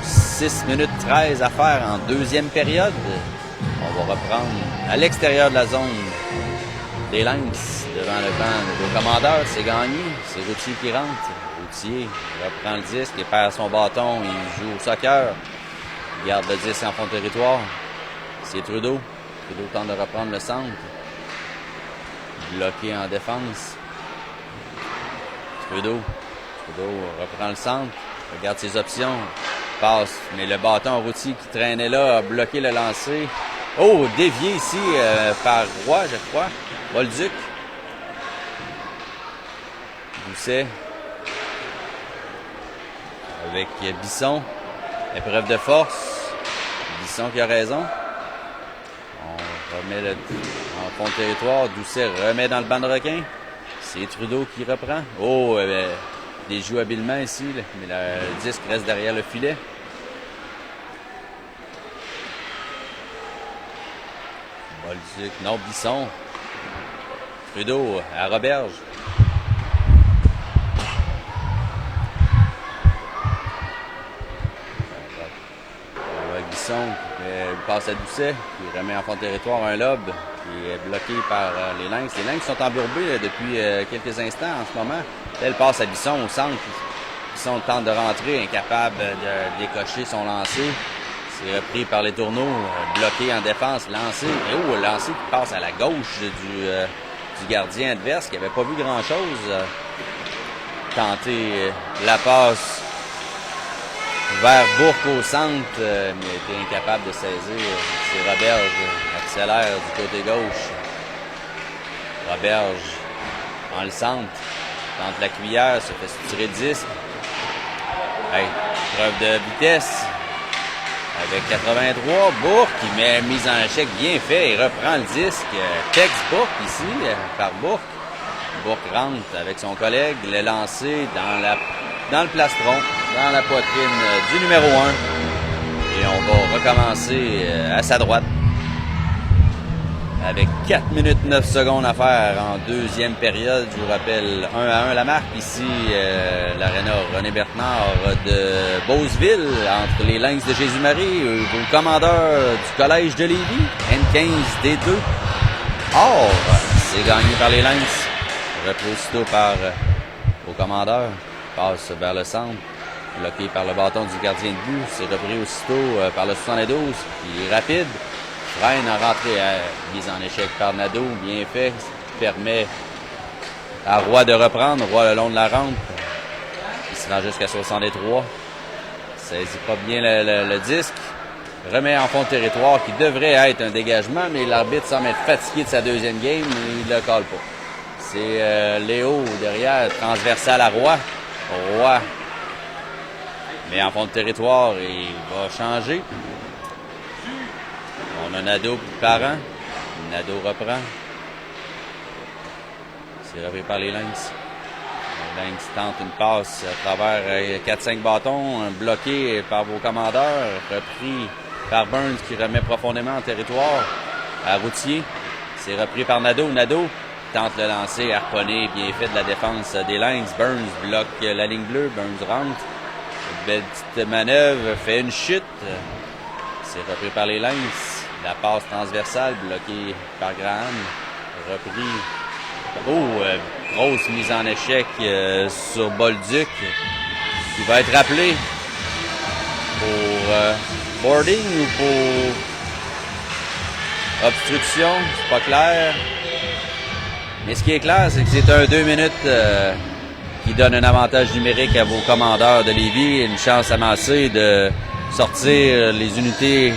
6 minutes 13 à faire en deuxième période. On va reprendre à l'extérieur de la zone des Lynx devant le banc de commandeur. C'est gagné. C'est Routier qui rentre. Routier reprend le disque et perd son bâton. Il joue au soccer. Il garde le disque en fond de territoire. C'est Trudeau. Trudeau tente de reprendre le centre. Bloqué en défense. Trudeau reprend le centre. Regarde ses options. Passe. Mais le bâton Routier qui traînait là a bloqué le lancer. Oh, dévié ici par Roy, je crois. Bolduc. Doucet. Avec Bisson. Épreuve de force. Bisson qui a raison. On remet en fond de territoire. Doucet remet dans le banc de requin. C'est Trudeau qui reprend. Oh, des joues habilement ici, là. Mais le disque reste derrière le filet. Bolduc, non, Bisson. Trudeau à Roberge. Bisson passe à Doucet, qui remet en fond de territoire un lob, qui est bloqué par les Lynx. Les Lynx sont embourbés là, depuis quelques instants en ce moment. Elle passe à Bisson au centre. Bisson tente de rentrer, incapable de décocher son lancer. C'est repris par les tourneaux, bloqué en défense, lancé. Et oh, lancé qui passe à la gauche du gardien adverse, qui n'avait pas vu grand-chose. Tenter la passe vers Bourque au centre, mais était incapable de saisir. C'est Roberge, accélère du côté gauche. Roberge en le centre, tente la cuillère, se fait tirer 10. Hey, preuve de vitesse. Avec 83, Bourque qui met une mise en échec bien fait et reprend le disque. Textbook ici par Bourque. Bourque rentre avec son collègue, le lancer dans le plastron, dans la poitrine du numéro 1. Et on va recommencer à sa droite. avec 4 minutes 9 secondes à faire en deuxième période. Je vous rappelle 1-1 la marque ici, l'aréna René Bernard de Beauceville, entre les Lynx de Jésus-Marie et le commandeur du Collège de Lévis, N15 D2. Or, c'est gagné par les Lynx. Repris aussitôt par au commandeur, passe vers le centre, bloqué par le bâton du gardien de but. C'est repris aussitôt par le 72, qui est rapide. Freine à rentrer, mise en échec par Nadeau, bien fait, permet à Roy de reprendre, Roy le long de la rampe, il se rend jusqu'à 63, saisit pas bien le disque, remet en fond de territoire qui devrait être un dégagement, mais l'arbitre semble être fatigué de sa deuxième game, et il ne le colle pas. C'est Léo derrière, transversal à Roy, Roy met en fond de territoire et il va changer. On a Nadeau parent. Nadeau reprend. C'est repris par les Lynx. Les Lynx tentent une passe à travers 4-5 bâtons, bloqué par vos commandeurs, repris par Burns qui remet profondément en territoire à Routier. C'est repris par Nadeau. Nadeau tente le lancer, harponné, bien fait de la défense des Lynx. Burns bloque la ligne bleue. Burns rentre. Une belle petite manœuvre, fait une chute. C'est repris par les Lynx. La passe transversale bloquée par Graham. Repris. Grosse mise en échec sur Bolduc qui va être rappelé pour boarding ou pour obstruction. C'est pas clair. Mais ce qui est clair, c'est que c'est un 2 minutes qui donne un avantage numérique à vos commandeurs de Lévis. Une chance amassée de sortir l'unité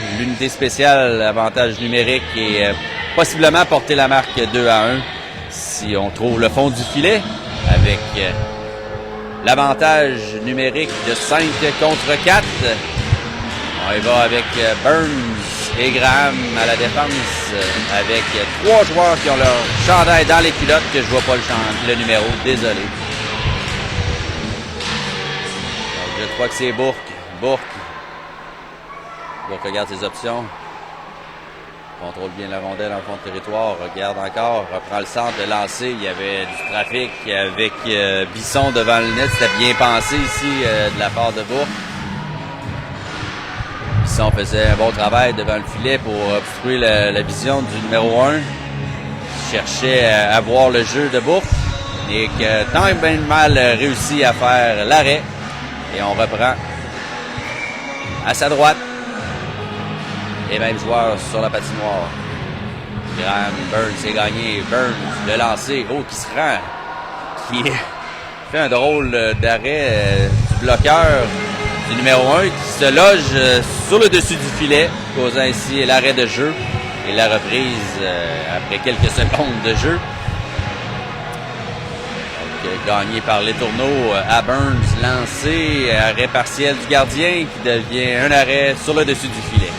spéciale, avantage numérique et possiblement porter la marque 2-1 si on trouve le fond du filet avec l'avantage numérique de 5 contre 4. On y va avec Burns et Graham à la défense avec 3 joueurs qui ont leur chandail dans les culottes que je vois pas le numéro, désolé. Donc, je crois que c'est Bourque. Bourque regarde ses options. Contrôle bien la rondelle en fond de territoire. Regarde encore. Reprend le centre. Le lancer. Il y avait du trafic avec Bisson devant le net. C'était bien pensé ici de la part de Bourque. Bisson faisait un bon travail devant le filet pour obstruer la vision du numéro 1. Cherchait à voir le jeu de Bourque. Et que tant et bien mal réussi à faire l'arrêt. Et on reprend à sa droite. Les mêmes joueurs sur la patinoire. Graham, Burns est gagné. Burns, le lancer. Qui se rend. Qui fait un drôle d'arrêt du bloqueur du numéro 1 qui se loge sur le dessus du filet, causant ainsi l'arrêt de jeu et la reprise après quelques secondes de jeu. Donc, gagné par les tourneaux à Burns, lancé, arrêt partiel du gardien qui devient un arrêt sur le dessus du filet.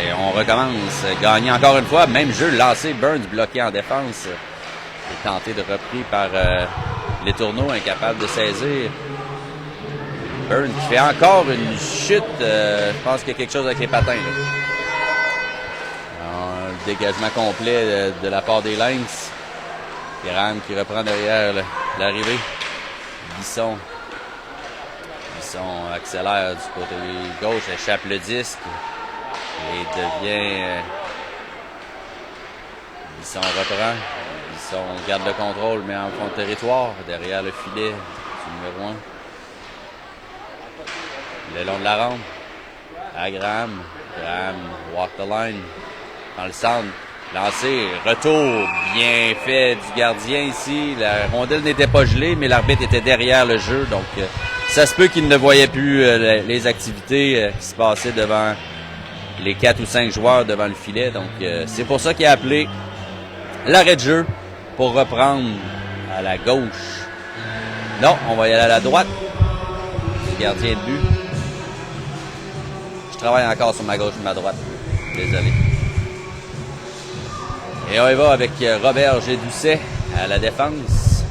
Et on recommence. Gagné encore une fois. Même jeu, lancé. Burns bloqué en défense. Et tenté de repris par les tourneaux, incapable de saisir. Burns qui fait encore une chute. Je pense qu'il y a quelque chose avec les patins. Un dégagement complet de la part des Lynx. Graham qui reprend derrière l'arrivée. Bisson accélère du côté gauche, échappe le disque. Et devient... Bisson reprend. Bisson garde le contrôle, mais en fond de territoire, derrière le filet du numéro 1. Le long de la rampe. À Graham. Graham walk the line. Dans le centre. Lancé. Retour bien fait du gardien ici. La rondelle n'était pas gelée, mais l'arbitre était derrière le jeu. Donc, ça se peut qu'il ne voyait plus les activités qui se passaient devant les 4 ou 5 joueurs devant le filet. Donc, c'est pour ça qu'il a appelé l'arrêt de jeu pour reprendre à la gauche. Non, on va y aller à la droite du gardien de but. Je travaille encore sur ma gauche et ma droite. Désolé. Et on y va avec Robert G. Doucet à la défense.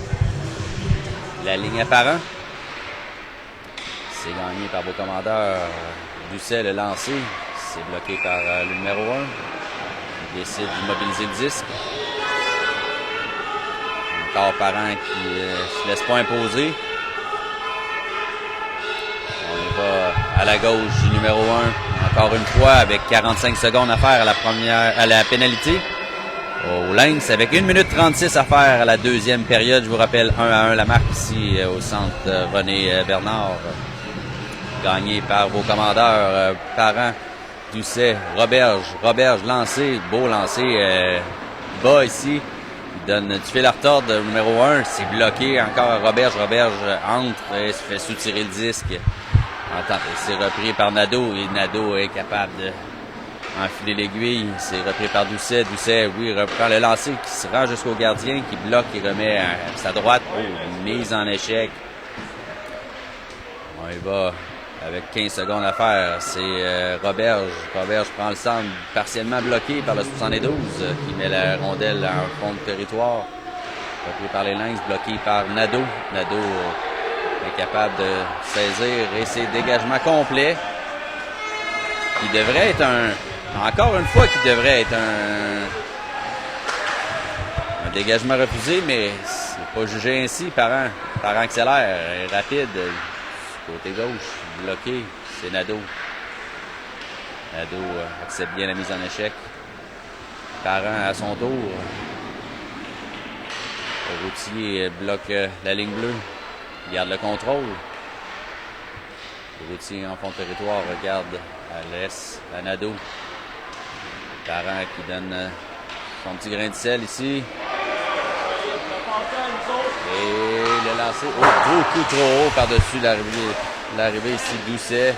La ligne apparente. C'est gagné par vos commandeurs. Doucet le lancé. C'est bloqué par le numéro 1. décide d'immobiliser le disque. Encore Parent qui se laisse pas imposer. On va à la gauche du numéro 1, encore une fois, avec 45 secondes à faire à la pénalité. Au Lynx, avec 1 minute 36 à faire à la deuxième période. Je vous rappelle 1-1 la marque ici au centre René Bernard. Gagné par vos commandeurs, Parent, Doucet, Roberge lancé, beau lancé, bas ici. Il donne du fil à retordre, numéro 1, c'est bloqué. Encore Roberge entre et se fait soutirer le disque. C'est repris par Nadeau et Nadeau est capable de enfiler l'aiguille. C'est repris par Doucet. Doucet, oui, reprend le lancer qui se rend jusqu'au gardien, qui bloque, qui remet à sa droite. Oh, mise en échec. On y va avec 15 secondes à faire. C'est Roberge. Roberge prend le centre partiellement bloqué par le 72 qui met la rondelle en fond de territoire. Repris par les Lynx, bloqué par Nadeau. Nadeau est capable de saisir et ses dégagements complets. Qui devrait être encore une fois, qui devrait être un dégagement refusé, mais c'est pas jugé ainsi. Parent accélère, est rapide. Côté gauche, bloqué, c'est Nadeau. Nadeau accepte bien la mise en échec. Parent à son tour. Routier bloque la ligne bleue. Il garde le contrôle. Routier en fond de territoire regarde à l'est, à Nadeau. Parent qui donne son petit grain de sel ici. Et le lancer, beaucoup trop haut par-dessus l'arrivée ici de Doucet.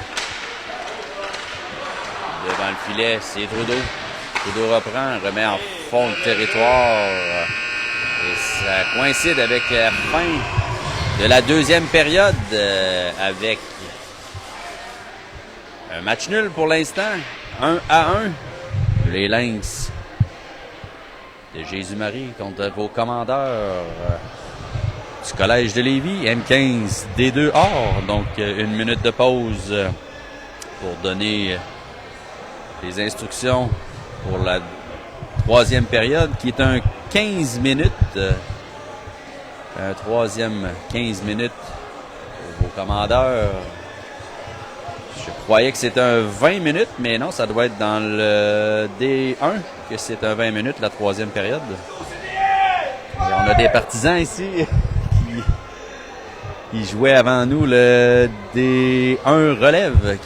Devant le filet, c'est Trudeau. Trudeau reprend, remet en fond de territoire. Et ça coïncide avec la fin de la deuxième période avec un match nul pour l'instant. 1-1. Les Lynx de Jésus-Marie contre vos commandeurs du Collège de Lévis, M15 D2A. Donc, 1 minute de pause pour donner les instructions pour la troisième période, qui est un 15 minutes. Un troisième 15 minutes pour vos commandeurs. Je croyais que c'était un 20 minutes, mais non, ça doit être dans le D1 que c'est un 20 minutes, la troisième période. Et on a des partisans ici qui jouaient avant nous le D1 relève,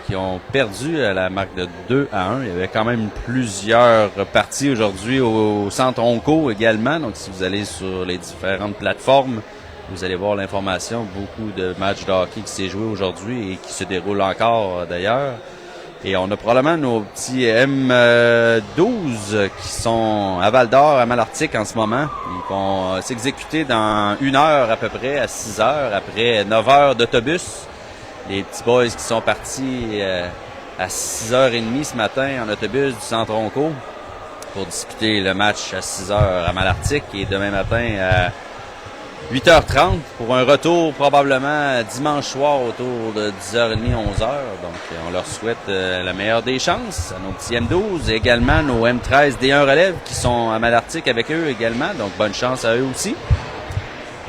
qui ont perdu à la marque de 2-1. Il y avait quand même plusieurs parties aujourd'hui au Centre Onco également. Donc, si vous allez sur les différentes plateformes, vous allez voir l'information. Beaucoup de matchs de hockey qui s'est joué aujourd'hui et qui se déroulent encore d'ailleurs. Et on a probablement nos petits M12 qui sont à Val-d'Or, à Malartic en ce moment. Ils vont s'exécuter dans 1 heure à peu près, à 6 heures, après 9 heures d'autobus. Les petits boys qui sont partis à 6h30 ce matin en autobus du Centre Onco pour disputer le match à 6 heures à Malartic et demain matin à 8h30 pour un retour probablement dimanche soir autour de 10h30, 11h. Donc, on leur souhaite la meilleure des chances à nos petits M12 et également nos M13 D1 relève qui sont à Malartic avec eux également. Donc, bonne chance à eux aussi.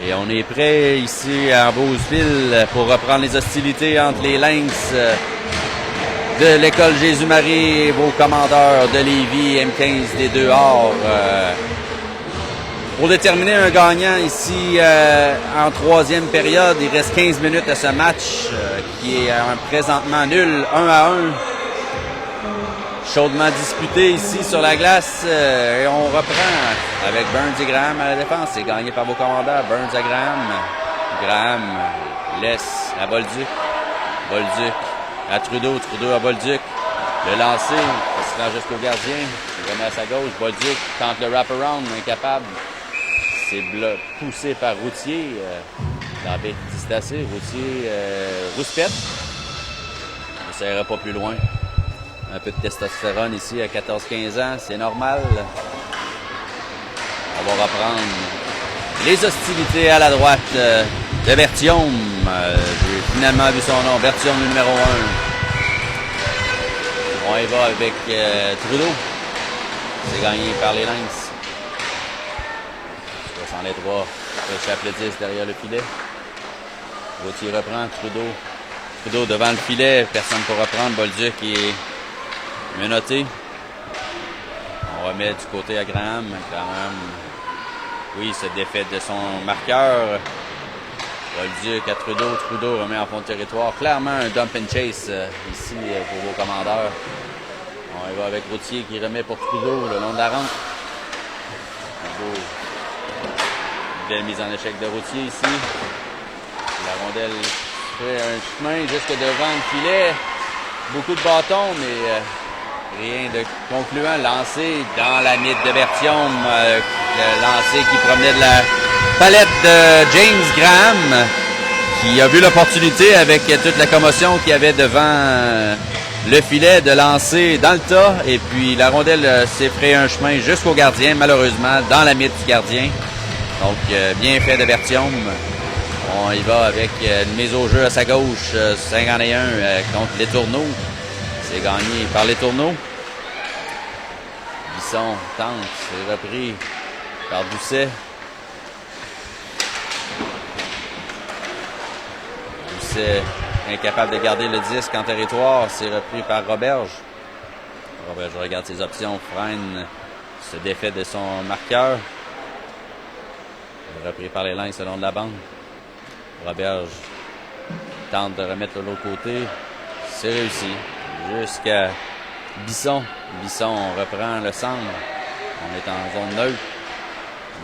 Et on est prêt ici à Beauceville pour reprendre les hostilités entre les Lynx de l'École Jésus-Marie et vos commandeurs de Lévis, M15 D2A. Pour déterminer un gagnant ici en troisième période, il reste 15 minutes à ce match qui est présentement nul, 1-1. Chaudement disputé ici sur la glace et on reprend avec Burns et Graham à la défense. C'est gagné par vos commandeurs, Burns à Graham. Graham laisse à Bolduc. Bolduc à Trudeau, Trudeau à Bolduc. Le lancer, il se rend jusqu'au gardien. Il remet à sa gauche. Bolduc tente le wrap-around, incapable. C'est poussé par Routier. Dans B, c'est assez. Routier, Rouspette. Ça ira pas plus loin. Un peu de testostérone ici à 14-15 ans, c'est normal. On va reprendre les hostilités à la droite de Berthiaume. J'ai finalement vu son nom, Berthiaume numéro 1. On y va avec Trudeau. C'est gagné par les Lynx. 63. Échappe le 10 derrière le filet. Gauthier reprend. Trudeau devant le filet. Personne pour reprendre. Bolduc qui est menotté. On remet du côté à Graham. Graham, oui, se défait de son marqueur. Bolduc à Trudeau. Trudeau remet en fond de territoire. Clairement un dump and chase ici pour vos commandeurs. On y va avec Routier qui remet pour Trudeau le long de la rampe. Trudeau. Belle mise en échec de Routier ici. La rondelle fait un chemin jusque devant le filet. Beaucoup de bâtons, mais rien de concluant. Lancé dans la mythe de Bertium. Le lancé qui promenait de la palette de James Graham, qui a vu l'opportunité avec toute la commotion qu'il y avait devant le filet de lancer dans le tas. Et puis la rondelle s'est frayé un chemin jusqu'au gardien, malheureusement, dans la mythe du gardien. Donc, bien fait de Bertium. On y va avec une mise au jeu à sa gauche, 51 contre Les Tourneaux. C'est gagné par Les Tourneaux. Bisson tente, c'est repris par Doucet. Doucet incapable de garder le disque en territoire, c'est repris par Roberge. Roberge regarde ses options, freine, se défait de son marqueur. Repris par les Lynx selon de la bande. Roberge tente de remettre de l'autre côté. C'est réussi. Jusqu'à Bisson. Bisson reprend le centre. On est en zone neutre.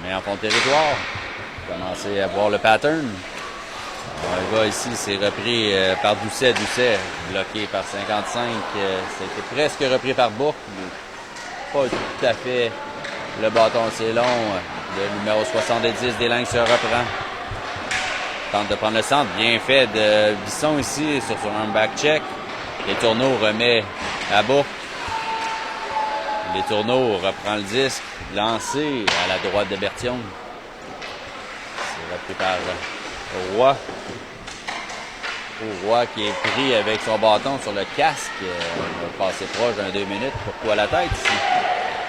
Mais en fond de territoire. Commencez à voir le pattern. On va ici, c'est repris par Doucet. Doucet bloqué par 55. C'était presque repris par Bourque. Mais pas tout à fait. Le bâton assez long. Le numéro 70 des Lynx se reprend. Tente de prendre le centre. Bien fait de Bisson ici sur un back check. Les Tourneaux remet à Bourque. Les Tourneaux reprend le disque. Lancé à la droite de Bertium. C'est repris par Roy. Roy qui est pris avec son bâton sur le casque. On va passer proche d'un 2 minutes. Pourquoi la tête ici?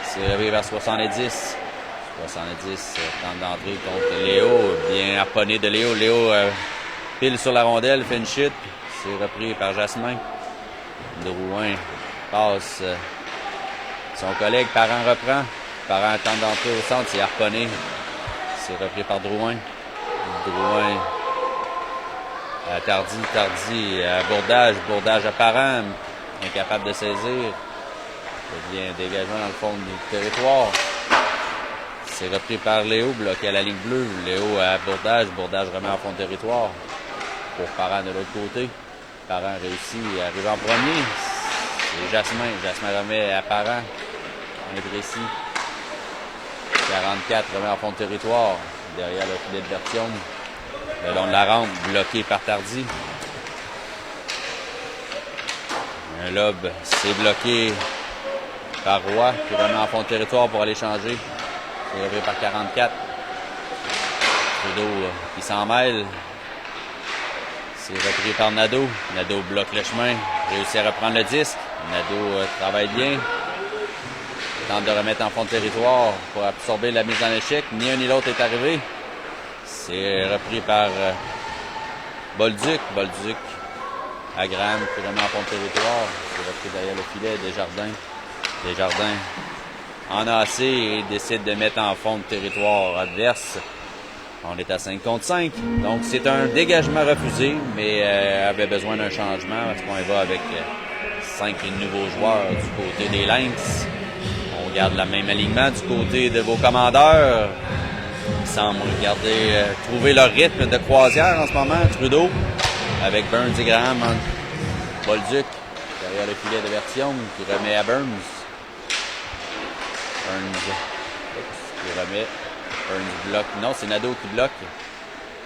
C'est repris vers 70. 70 tente d'entrer contre Léo. Bien harponné de Léo. Léo pile sur la rondelle, fait une chute. C'est repris par Jasmin. Drouin passe. Son collègue Parent reprend. Parent tente d'entrer au centre. C'est harponné. C'est repris par Drouin. Drouin à Tardy. Bourdage à Parent. Incapable de saisir. Il y a un dégagement dans le fond du territoire. C'est repris par Léo, bloqué à la ligne bleue. Léo à Bourdage. Bourdage remet en fond de territoire. Pour Parent de l'autre côté. Parent réussit à arriver en premier. C'est Jasmin. Jasmin remet à Parent. Indrécy. 44 remet en fond de territoire. Derrière le filet de Bertium. Le long de la rampe, bloqué par Tardy. Un lobe, c'est bloqué par Roy, qui remet en fond de territoire pour aller changer. C'est repris par 44. Trudeau qui s'en mêle. C'est repris par Nadeau. Nadeau bloque le chemin. Réussit à reprendre le disque. Nadeau travaille bien. Tente de remettre en fond de territoire pour absorber la mise en échec. Ni un ni l'autre est arrivé. C'est repris par Bolduc. Bolduc à Graham qui remet en fond de territoire. C'est repris derrière le filet. Desjardins en a assez et décide de mettre en fond de territoire adverse. On est à 5 contre 5. Donc, c'est un dégagement refusé, mais avait besoin d'un changement parce qu'on y va avec 5 nouveaux joueurs du côté des Lynx. On garde le même alignement du côté de vos commandeurs. Ils semblent trouver leur rythme de croisière en ce moment. Trudeau avec Burns et Graham. Bolduc derrière le filet de Bertium qui remet à Burns. Qui remet. Burns bloque. Non, c'est Nadeau qui bloque.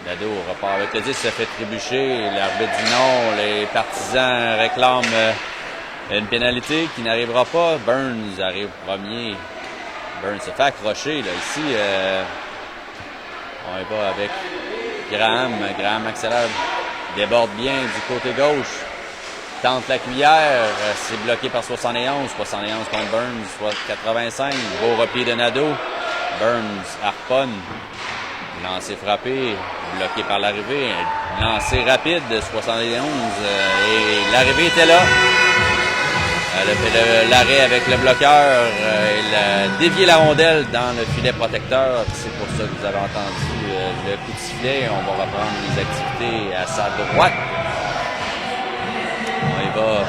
Nadeau repart avec le 10, se fait trébucher. L'arbitre dit non. Les partisans réclament une pénalité qui n'arrivera pas. Burns arrive premier. Burns se fait accrocher. Là. Ici, on y va avec Graham. Graham accélère. Déborde bien du côté gauche. tente la cuillère, c'est bloqué par 71. 71 contre Burns, soit 85. Gros repli de Nadeau. Burns harponne. Lancé frappé, bloqué par l'arrivée. Lancé rapide, 71. Et l'arrivée était là. Elle a fait l'arrêt avec le bloqueur. Il a dévié la rondelle dans le filet protecteur. C'est pour ça que vous avez entendu le coup de sifflet. On va reprendre les activités à sa droite. On y va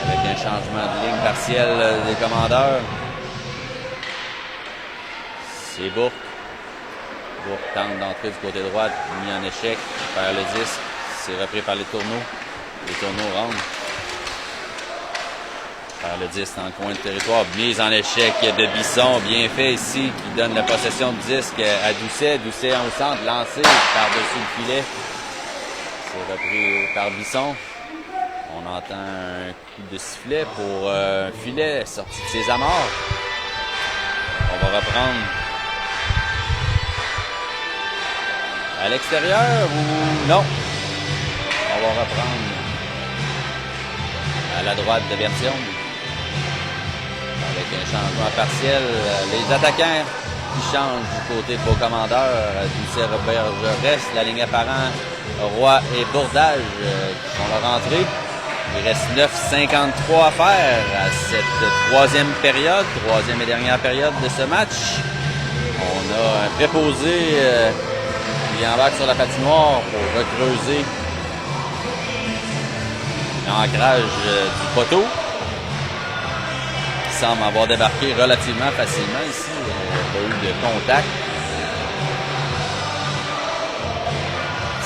avec un changement de ligne partielle des commandeurs. C'est Bourque. Bourque tente d'entrer du côté droit, mis en échec, perd le disque. C'est repris par les tourneaux. Les tourneaux rentrent. Perd le disque dans le coin de territoire. Mise en échec de Bisson, bien fait ici, qui donne la possession de disque à Doucet. Doucet en centre, lancé par-dessus le filet. C'est repris par Bisson. On entend un coup de sifflet pour un filet sorti de ses amarres. On va reprendre à l'extérieur ou non? On va reprendre à la droite de Berthiaume. Avec un changement partiel. Les attaquants qui changent du côté de vos commandeurs. Doucet, Roberge reste. La ligne apparente, Roy et Bourdage qui font leur entrée. Il reste 9,53 à faire à cette troisième et dernière période de ce match. On a un préposé qui embarque sur la patinoire pour recreuser l'ancrage du poteau. Il semble avoir débarqué relativement facilement ici. Il n'y a pas eu de contact.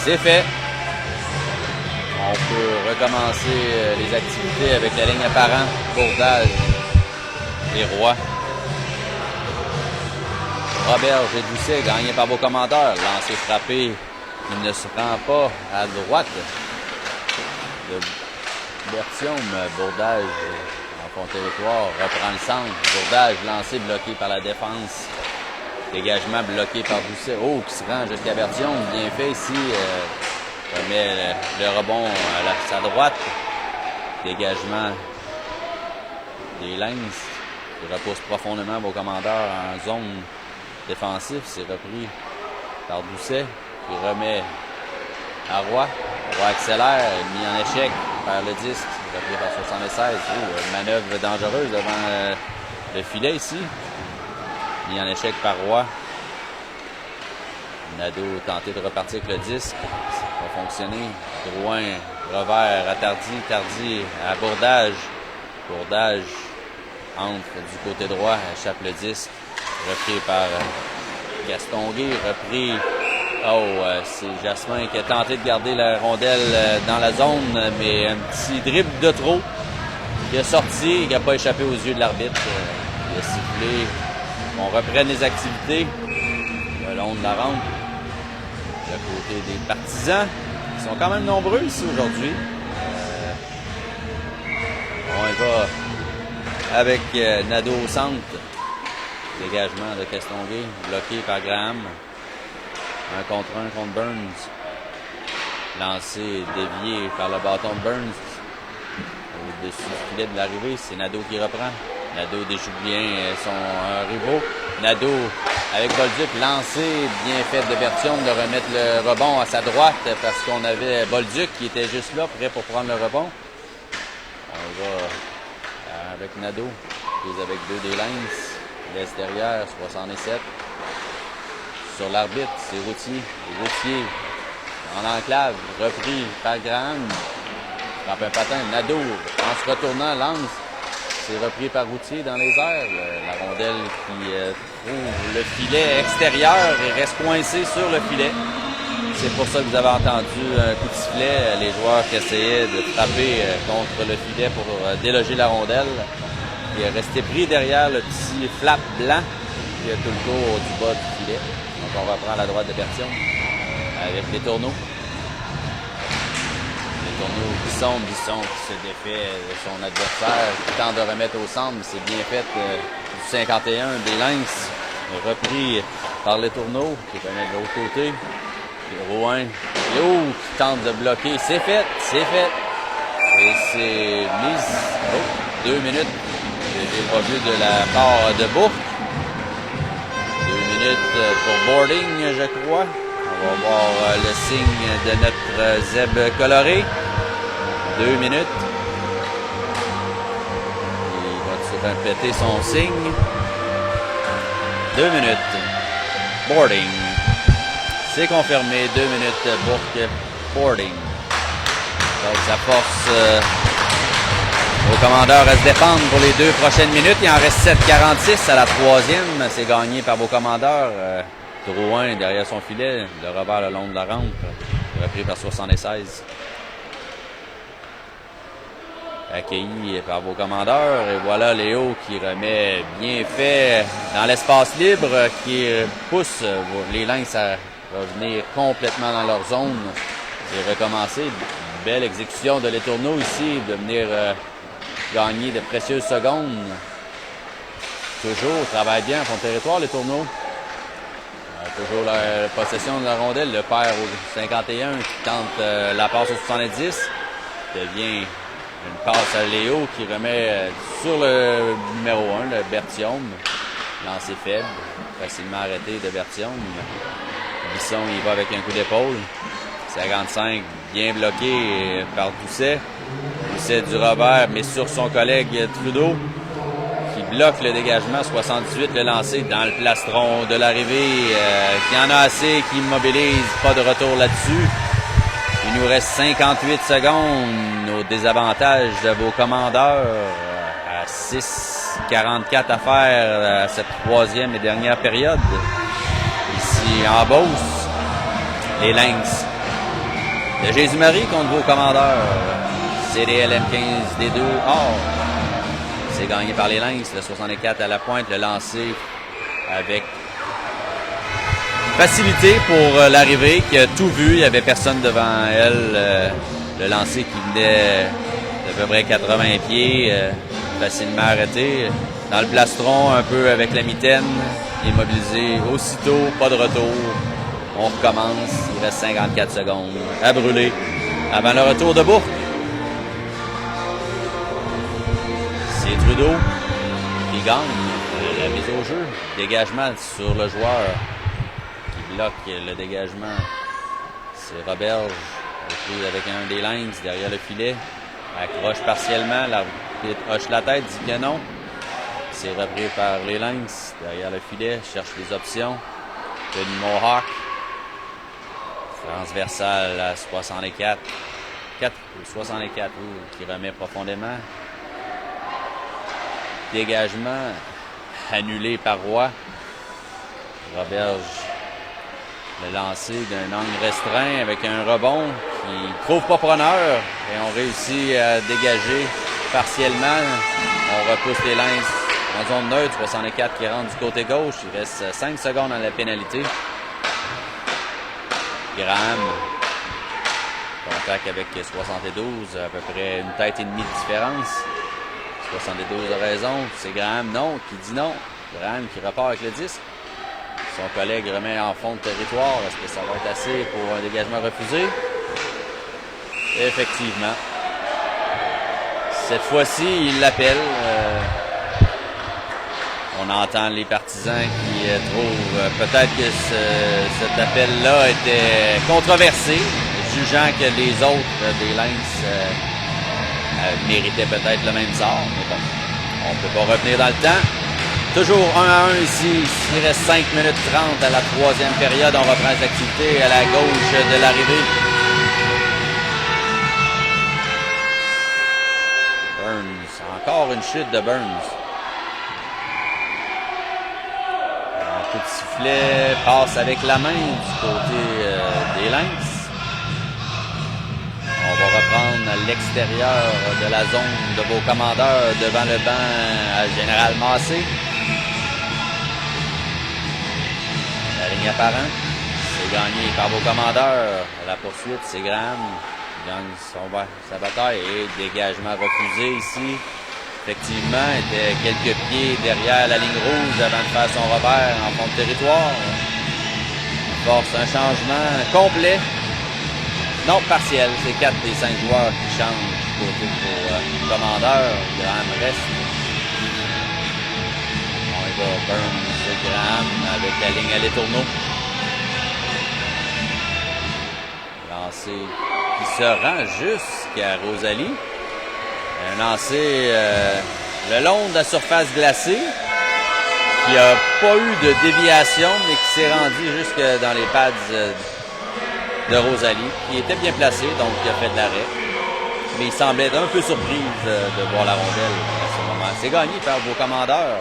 C'est fait. On peut recommencer les activités avec la ligne apparente, Bourdage et Roy. Roberge et Doucet, gagné par vos commandeurs. Lancé frappé, il ne se rend pas à droite de Berthiaume. Bourdage en fond territoire, reprend le centre. Bourdage lancé, bloqué par la défense. Dégagement bloqué par Doucet. Oh, qui se rend jusqu'à Berthiaume. Bien fait ici. Remet le rebond à sa droite. Dégagement des Lens qui repousse profondément vos commandeurs en zone défensive. C'est repris par Doucet qui remet à Roy. Roy accélère, mis en échec par le disque. Repris par 76. Une manœuvre dangereuse devant le filet ici. Mis en échec par Roy. Nadeau tenté de repartir avec le disque. Ça va fonctionner. Drouin, revers à Tardy à Bourdage. Bourdage entre du côté droit, échappe le disque. Repris par Castonguay. Repris. C'est Jasmin qui a tenté de garder la rondelle dans la zone, mais un petit dribble de trop. Il a sorti, il n'a pas échappé aux yeux de l'arbitre. Il a sifflé. On reprenne les activités le long de la rampe. Du côté des partisans, qui sont quand même nombreux ici aujourd'hui. On y va avec Nadeau au centre. Dégagement de Castonguay, bloqué par Graham. 1 contre Burns. Lancé, dévié par le bâton de Burns. Au-dessus du filet de l'arrivée, c'est Nadeau qui reprend. Nadeau déjoue bien son rivaux. Nadeau avec Bolduc lancé, bien fait de Berthiaume de remettre le rebond à sa droite parce qu'on avait Bolduc qui était juste là, prêt pour prendre le rebond. On va avec Nadeau, prise avec 2 des Lens. Laisse derrière, 67. Sur l'arbitre, c'est Routier. Routier en enclave, repris par Graham. Frappe un patin. Nadeau, en se retournant, lance. C'est repris par Routier dans les airs. La rondelle qui trouve le filet extérieur et reste coincée sur le filet. C'est pour ça que vous avez entendu un coup de sifflet. Les joueurs qui essayaient de frapper contre le filet pour déloger la rondelle. Il est resté pris derrière le petit flap blanc qui a tout le tour du bas du filet. Donc on reprend la droite de Berthiaume avec les tourneaux. Bisson qui se défait de son adversaire, qui tente de remettre au centre, mais c'est bien fait du 51 des Lens, repris par les tourneaux, qui venait de l'autre côté. Drouin. Léo qui tente de bloquer. C'est fait. C'est fait. Et c'est mise. Oh, 2 minutes. J'ai pas vu de la part de Bourque. 2 minutes pour boarding, je crois. On va voir le signe de notre Zeb coloré. 2 minutes. Il va répéter son signe. 2 minutes. Boarding. C'est confirmé. 2 minutes. Bourque. Boarding. Donc ça force aux commandeurs à se défendre pour les 2 prochaines minutes. Il en reste 7,46 à la 3e. C'est gagné par vos commandeurs. Drouin derrière son filet. Le revers le long de la rampe. Repris par 76. Accueilli par vos commandeurs. Et voilà Léo qui remet bien fait dans l'espace libre, qui pousse les Lynx à revenir complètement dans leur zone et recommencer. Belle exécution de Letourneau ici, de venir gagner de précieuses secondes. Toujours, travaille bien à son territoire, Letourneau. Toujours la possession de la rondelle, le père au 51 qui tente la passe au 70. Devient une passe à Léo qui remet sur le numéro 1, le Bertium. Lancé faible, facilement arrêté de Bertium. Bisson, il va avec un coup d'épaule. 55, bien bloqué par Doucet. Doucet du revers, mais sur son collègue Trudeau, qui bloque le dégagement. 78, le lancer dans le plastron de l'arrivée. Qui en a assez, qui immobilise. Pas de retour là-dessus. Il nous reste 58 secondes au désavantage de vos commandeurs. À 6,44 à faire à cette 3e et dernière période. Ici en Beauce, les Lynx de Jésus-Marie contre vos commandeurs. CDL M15 D2 or. C'est gagné par les Lynx. Le 64 à la pointe, le lancer avec facilité pour l'arrivée, qui a tout vu. Il n'y avait personne devant elle. Le lancer qui venait d'à peu près 80 pieds, facilement arrêté. Dans le plastron, un peu avec la mitaine, immobilisé aussitôt, pas de retour. On recommence. Il reste 54 secondes à brûler avant le retour de Bourque. C'est Trudeau qui gagne la mise au jeu. Dégagement sur le joueur qui bloque le dégagement. C'est Roberge avec un des Lynx derrière le filet. Accroche partiellement. L'arbitre hoche la tête, dit que non. C'est repris par les Lynx derrière le filet. Cherche des options. Denis Mohawk. Transversal à 64. 64, oui, qui remet profondément. Dégagement annulé par Roy. Roberge le lancer d'un angle restreint avec un rebond qui ne trouve pas preneur. Et on réussit à dégager partiellement. On repousse les Lynx en zone neutre. 64 qui rentre du côté gauche. Il reste 5 secondes à la pénalité. Graham. Contact avec 72, à peu près une tête et demie de différence. 72 a raison. C'est Graham, non, qui dit non. Graham qui repart avec le disque. Son collègue remet en fond de territoire. Est-ce que ça va être assez pour un dégagement refusé? Effectivement. Cette fois-ci, il l'appelle. On entend les partisans qui trouvent peut-être que cet appel-là était controversé, jugeant que les autres des Lynx méritaient peut-être le même sort. Mais bon, on ne peut pas revenir dans le temps. Toujours 1-1 ici. Il reste 5 minutes 30 à la 3e période. On reprend les activités à la gauche de l'arrivée. Burns. Encore une chute de Burns. Un coup de sifflet passe avec la main du côté des Lynx. On va reprendre à l'extérieur de la zone de vos commandeurs devant le banc à Général Massé. La ligne apparente, c'est gagné par vos commandeurs. À la poursuite, c'est Graham qui gagne sa bataille et dégagement refusé ici. Effectivement, il était quelques pieds derrière la ligne rouge avant de faire son revers en fond de territoire. force un changement complet. Non, partiel. C'est 4 des 5 joueurs qui changent côté pour commandeur. Graham reste. On y va Burns, Graham avec la ligne à l'étourneau. Lancé qui se rend jusqu'à Rosalie. Un lancé le long de la surface glacée qui n'a pas eu de déviation mais qui s'est rendu jusque dans les pads de Rosalie, qui était bien placé, donc il a fait de l'arrêt. Mais il semblait un peu surpris de voir la rondelle à ce moment. C'est gagné par vos commandeurs.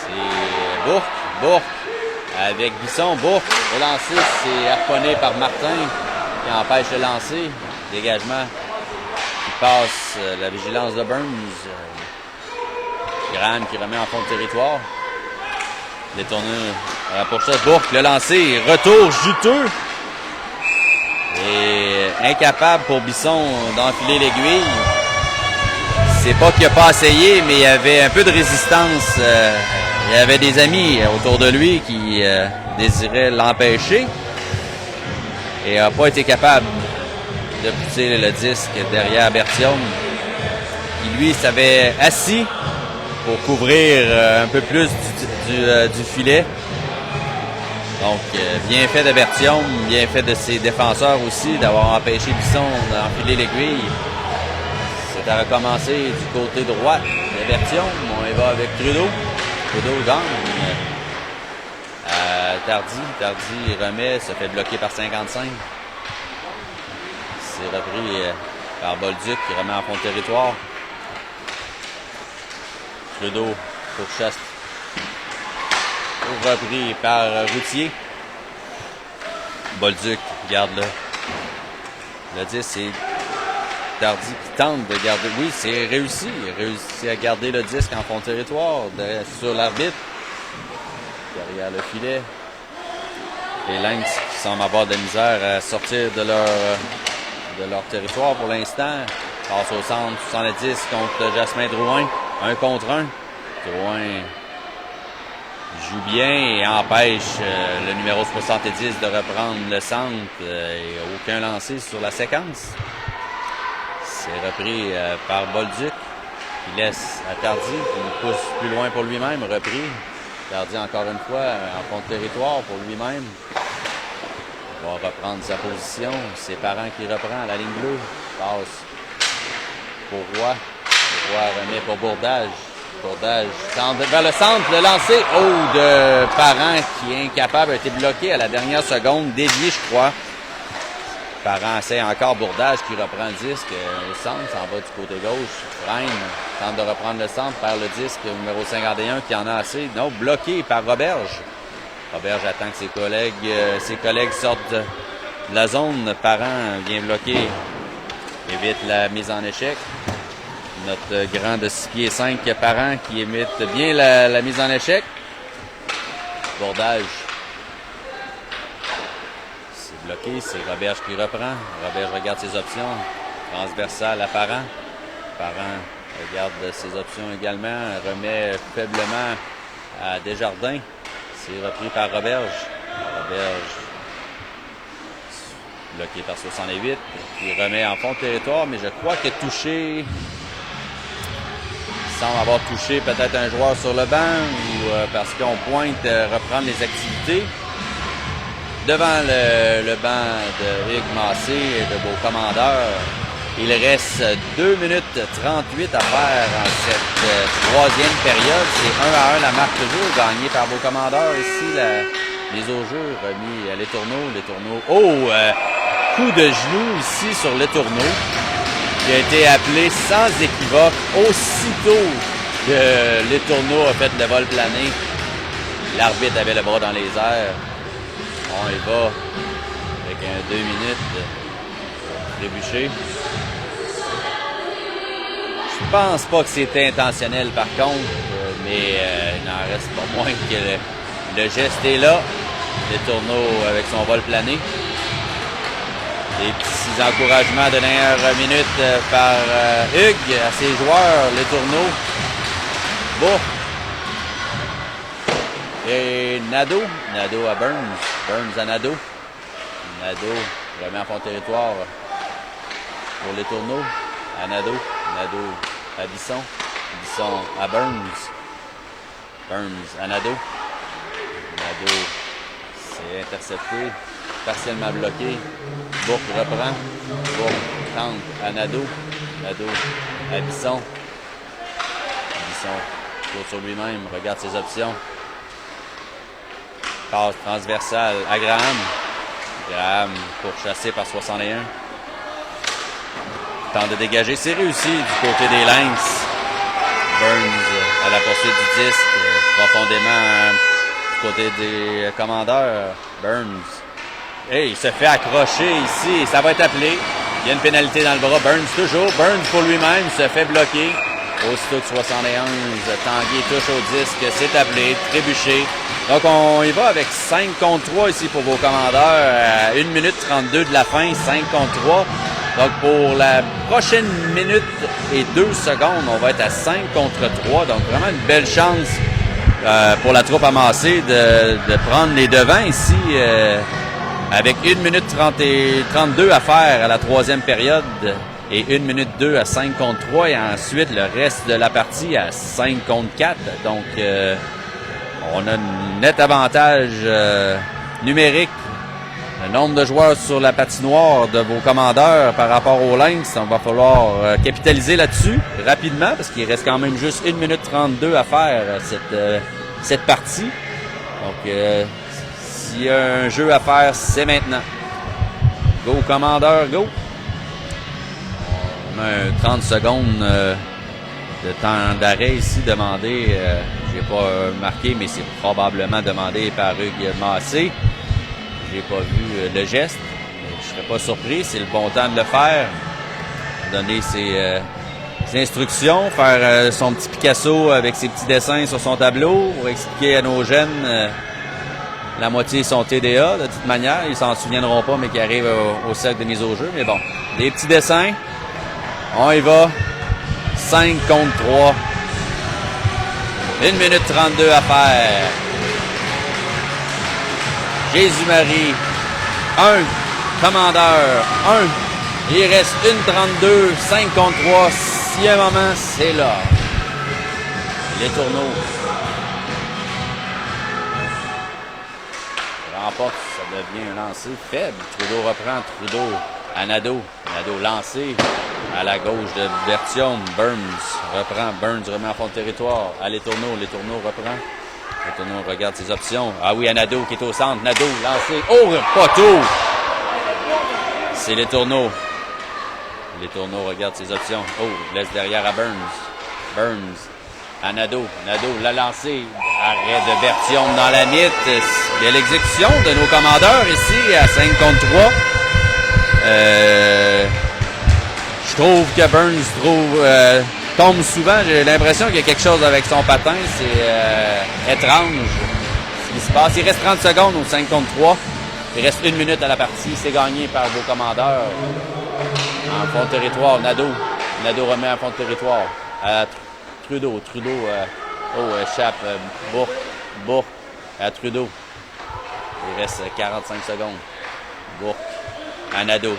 C'est Bourque avec Bisson. Bourque, le lancer, c'est harponné par Martin qui empêche le lancer. Dégagement qui passe la vigilance de Burns. Graham qui remet en fond de territoire. Détourné pour ça. Bourque, le lancer, retour juteux. Et incapable pour Bisson d'enfiler l'aiguille. C'est pas qu'il n'a pas essayé, mais il y avait un peu de résistance. Il y avait des amis autour de lui qui désiraient l'empêcher. Et n'a pas été capable de pousser le disque derrière Bertium, qui lui s'avait assis pour couvrir un peu plus du filet. Donc, bien fait de Bertium, bien fait de ses défenseurs aussi d'avoir empêché Bisson d'enfiler l'aiguille. C'est à recommencer du côté droit de Bertium. On y va avec Trudeau. Trudeau gagne. Tardy remet, se fait bloquer par 55. C'est repris par Bolduc qui remet en fond de territoire. Trudeau pour chasse. Repris par Routier. Bolduc garde le 10. C'est Tardy qui tente de garder. Oui, c'est réussi. Il a réussi à garder le disque en fond de territoire sur l'arbitre. Derrière le filet. Les Lynx qui semblent avoir de la misère à sortir de leur territoire pour l'instant. Passe au centre, 70 contre Jasmin Drouin. 1 contre 1. Drouin joue bien et empêche le numéro 70 de reprendre le centre. Et aucun lancé sur la séquence. C'est repris par Bolduc qui laisse à Tardy, qui pousse plus loin pour lui-même. Repris. Tardy encore une fois en fond de territoire pour lui-même. Il va reprendre sa position. C'est Parent qui reprend à la ligne bleue. Passe pour Roy. Roy remet pour Bourdage. Bourdage tente vers le centre, le lancer. Oh, de Parent qui est incapable, a été bloqué à la dernière seconde. Dévié, je crois. Parent essaie encore Bourdage qui reprend le disque. Le centre s'en va du côté gauche. Freine, tente de reprendre le centre, perd le disque. Numéro 51 qui en a assez. Non, bloqué par Roberge. Roberge attend que ses collègues sortent de la zone. Parent vient bloquer. Évite la mise en échec. Notre grand de 6 pieds 5 Parent qui évite bien la mise en échec. Bourdage. Bloqué, c'est Roberge qui reprend. Roberge regarde ses options. Transversal à Parent. Parent regarde ses options également. Remet faiblement à Desjardins. C'est repris par Roberge. Roberge bloqué par 68. Il remet en fond de territoire, mais je crois que touché. Il semble avoir touché peut-être un joueur sur le banc ou parce qu'on pointe reprendre les activités. Devant le banc de Hugues Massé et de vos commandeurs, il reste 2 minutes 38 à faire en cette troisième période. C'est 1-1 la marque de jeu gagnée par vos commandeurs. Ici, la mise au jeu remis à Letourneau. Oh! Coup de genou ici sur Letourneau qui a été appelé sans équivoque aussitôt que Letourneau a fait le vol plané. L'arbitre avait le bras dans les airs. On y va avec un 2 minutes trébuché. Je pense pas que c'était intentionnel par contre, mais il n'en reste pas moins que le geste est là. Letourneau avec son vol plané. Des petits encouragements de dernière minute par Hugues à ses joueurs. Letourneau. Bon. Et Nadeau à Burns. Burns à Nadeau. Nadeau remet en fond de territoire pour les tourneaux. À Nadeau. Nadeau à Bisson. Bisson à Burns. Burns à Nadeau. Nadeau s'est intercepté. Partiellement bloqué. Bourque reprend. Bourque tente à Nadeau. Nadeau à Bisson. Bisson tourne sur lui-même, regarde ses options. Passe transversale à Graham. Graham pourchassé par 61. Tente de dégager, c'est réussi du côté des Lynx. Burns à la poursuite du disque, profondément du côté des commandeurs. Burns. Et il se fait accrocher ici, ça va être appelé. Il y a une pénalité dans le bras. Burns toujours. Burns pour lui-même se fait bloquer. Aussitôt de 71, Tanguay touche au disque, c'est appelé, trébuché. Donc on y va avec 5 contre 3 ici pour vos commandeurs. À 1 minute 32 de la fin, 5 contre 3. Donc pour la prochaine minute et 2 secondes, on va être à 5 contre 3. Donc vraiment une belle chance pour la troupe amassée de prendre les devants ici. Avec 1 minute 32 à faire à la troisième période et 1 minute 2 à 5 contre 3 et ensuite le reste de la partie à 5 contre 4. Donc, on a un net avantage numérique. Le nombre de joueurs sur la patinoire de vos commandeurs par rapport aux Lynx, on va falloir capitaliser là-dessus rapidement parce qu'il reste quand même juste 1 minute 32 à faire cette partie. Donc, s'il y a un jeu à faire, c'est maintenant. Go, commandeur, go! On a 30 secondes de temps d'arrêt ici demandé. Je n'ai pas marqué, mais c'est probablement demandé par Hugues Massé. Je n'ai pas vu le geste. Je ne serais pas surpris, c'est le bon temps de le faire. Donner ses instructions, faire son petit Picasso avec ses petits dessins sur son tableau pour expliquer à nos jeunes... La moitié sont TDA, de toute manière. Ils s'en souviendront pas, mais qui arrivent au cercle de mise au jeu. Mais bon, des petits dessins. On y va. 5 contre 3. 1 minute 32 à faire. Jésus-Marie. 1. Commandeur. 1. Il reste 1:32. 5 contre 3. Si un moment, c'est là. Les tourneaux. Remporte, ça devient un lancer faible. Trudeau reprend, Trudeau à Nadeau. Nadeau lancé à la gauche de Bertium. Burns reprend, Burns remet en fond de territoire. À les tourneaux reprend. Les tourneaux regarde ses options. Ah oui, à Nadeau qui est au centre. Nadeau lancé. Oh, poteau! C'est les tourneaux. Les tourneaux regardent ses options. Oh, laisse derrière à Burns. Burns à Nadeau. Nadeau l'a lancé. Arrêt de Bertium dans la mythe. Il y a l'exécution de nos commandeurs ici à 5 contre 3. Je trouve que Burns tombe souvent. J'ai l'impression qu'il y a quelque chose avec son patin. C'est étrange ce qui se passe. Il reste 30 secondes au 5 contre 3. Il reste 1 minute à la partie. C'est gagné par vos commandeurs. En fond de territoire, Nadeau. Nadeau remet en fond de territoire. Trudeau. Échappe. Bourque. À Trudeau. Il reste 45 secondes. Bourque. À Nadeau.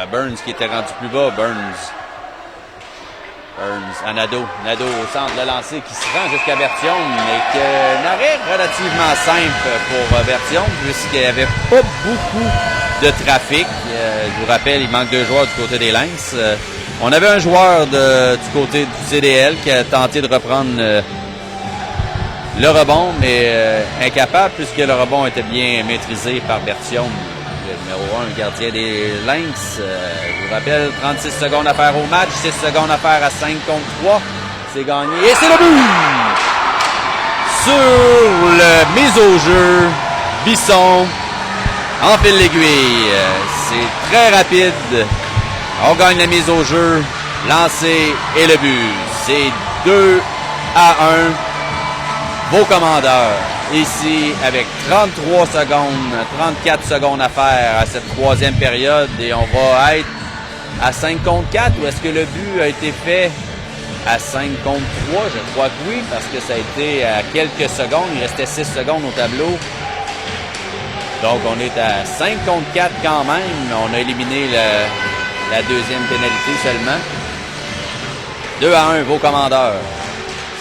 À Burns qui était rendu plus bas. Burns. À Nadeau. Nadeau au centre, le lancer qui se rend jusqu'à Bertium, mais qu'un arrêt relativement simple pour Bertium, puisqu'il n'y avait pas beaucoup de trafic. Je vous rappelle, il manque 2 joueurs du côté des Lynx. On avait un joueur du côté du CDL qui a tenté de reprendre le rebond, mais incapable, puisque le rebond était bien maîtrisé par Bertium, le numéro 1, gardien des Lynx. Je vous rappelle, 36 secondes à faire au match, 6 secondes à faire à 5 contre 3. C'est gagné et c'est le but! Sur le mise au jeu, Bisson enfile l'aiguille. C'est très rapide. On gagne la mise au jeu, lancé et le but. C'est 2-1. Vos commandeurs, ici, avec 33 secondes, 34 secondes à faire à cette troisième période, et on va être à 5 contre 4, ou est-ce que le but a été fait à 5 contre 3? Je crois que oui, parce que ça a été à quelques secondes, il restait 6 secondes au tableau. Donc, on est à 5 contre 4 quand même. On a éliminé la deuxième pénalité seulement. 2-1, vos commandeurs.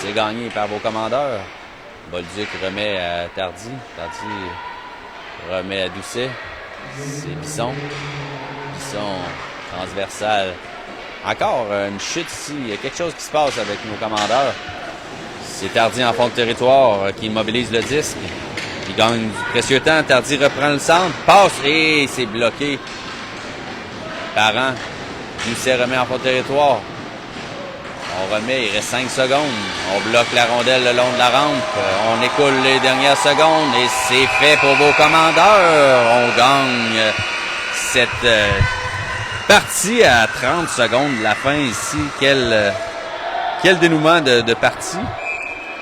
C'est gagné par vos commandeurs. Bolduc remet à Tardy. Tardy remet à Doucet. C'est Bisson. Bisson transversal. Encore une chute ici. Il y a quelque chose qui se passe avec nos commandeurs. C'est Tardy en fond de territoire qui immobilise le disque. Il gagne du précieux temps. Tardy reprend le centre. Passe et c'est bloqué. Parent. Doucet remet en fond de territoire. On remet, il reste 5 secondes. On bloque la rondelle le long de la rampe. On écoule les dernières secondes et c'est fait pour vos commandeurs. On gagne cette partie à 30 secondes de la fin ici. Quel dénouement de partie.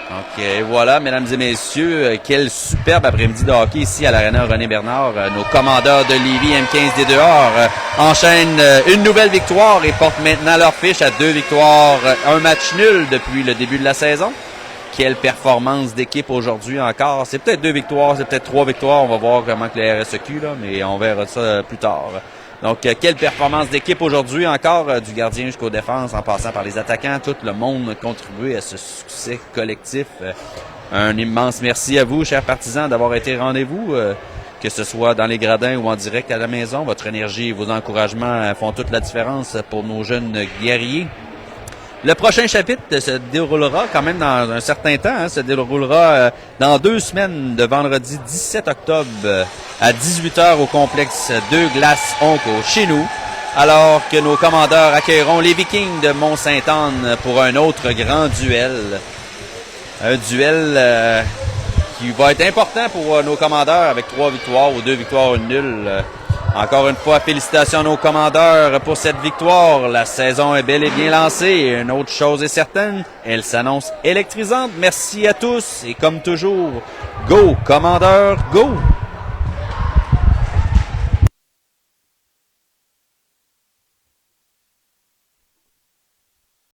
Donc voilà, mesdames et messieurs, quel superbe après-midi de hockey ici à l'Arena René Bernard. Nos commandeurs de Lévis, M15 des Dehors, enchaînent une nouvelle victoire et portent maintenant leur fiche à 2 victoires, un match nul depuis le début de la saison. Quelle performance d'équipe aujourd'hui encore. C'est peut-être 2 victoires, c'est peut-être 3 victoires. On va voir comment que le RSEQ, là, mais on verra ça plus tard. Donc, quelle performance d'équipe aujourd'hui encore, du gardien jusqu'aux défenses, en passant par les attaquants. Tout le monde a contribué à ce succès collectif. Un immense merci à vous, chers partisans, d'avoir été rendez-vous, que ce soit dans les gradins ou en direct à la maison. Votre énergie et vos encouragements font toute la différence pour nos jeunes guerriers. Le prochain chapitre se déroulera quand même dans un certain temps. Se déroulera dans 2 semaines, de vendredi 17 octobre à 18h au complexe 2 Glaces Onco chez nous, alors que nos commandeurs accueilleront les Vikings de Mont-Sainte-Anne pour un autre grand duel. Un duel qui va être important pour nos commandeurs avec 3 victoires ou 2 victoires nulles. Encore une fois, félicitations à nos commandeurs pour cette victoire. La saison est bel et bien lancée. Et une autre chose est certaine, elle s'annonce électrisante. Merci à tous et comme toujours, go, commandeurs, go!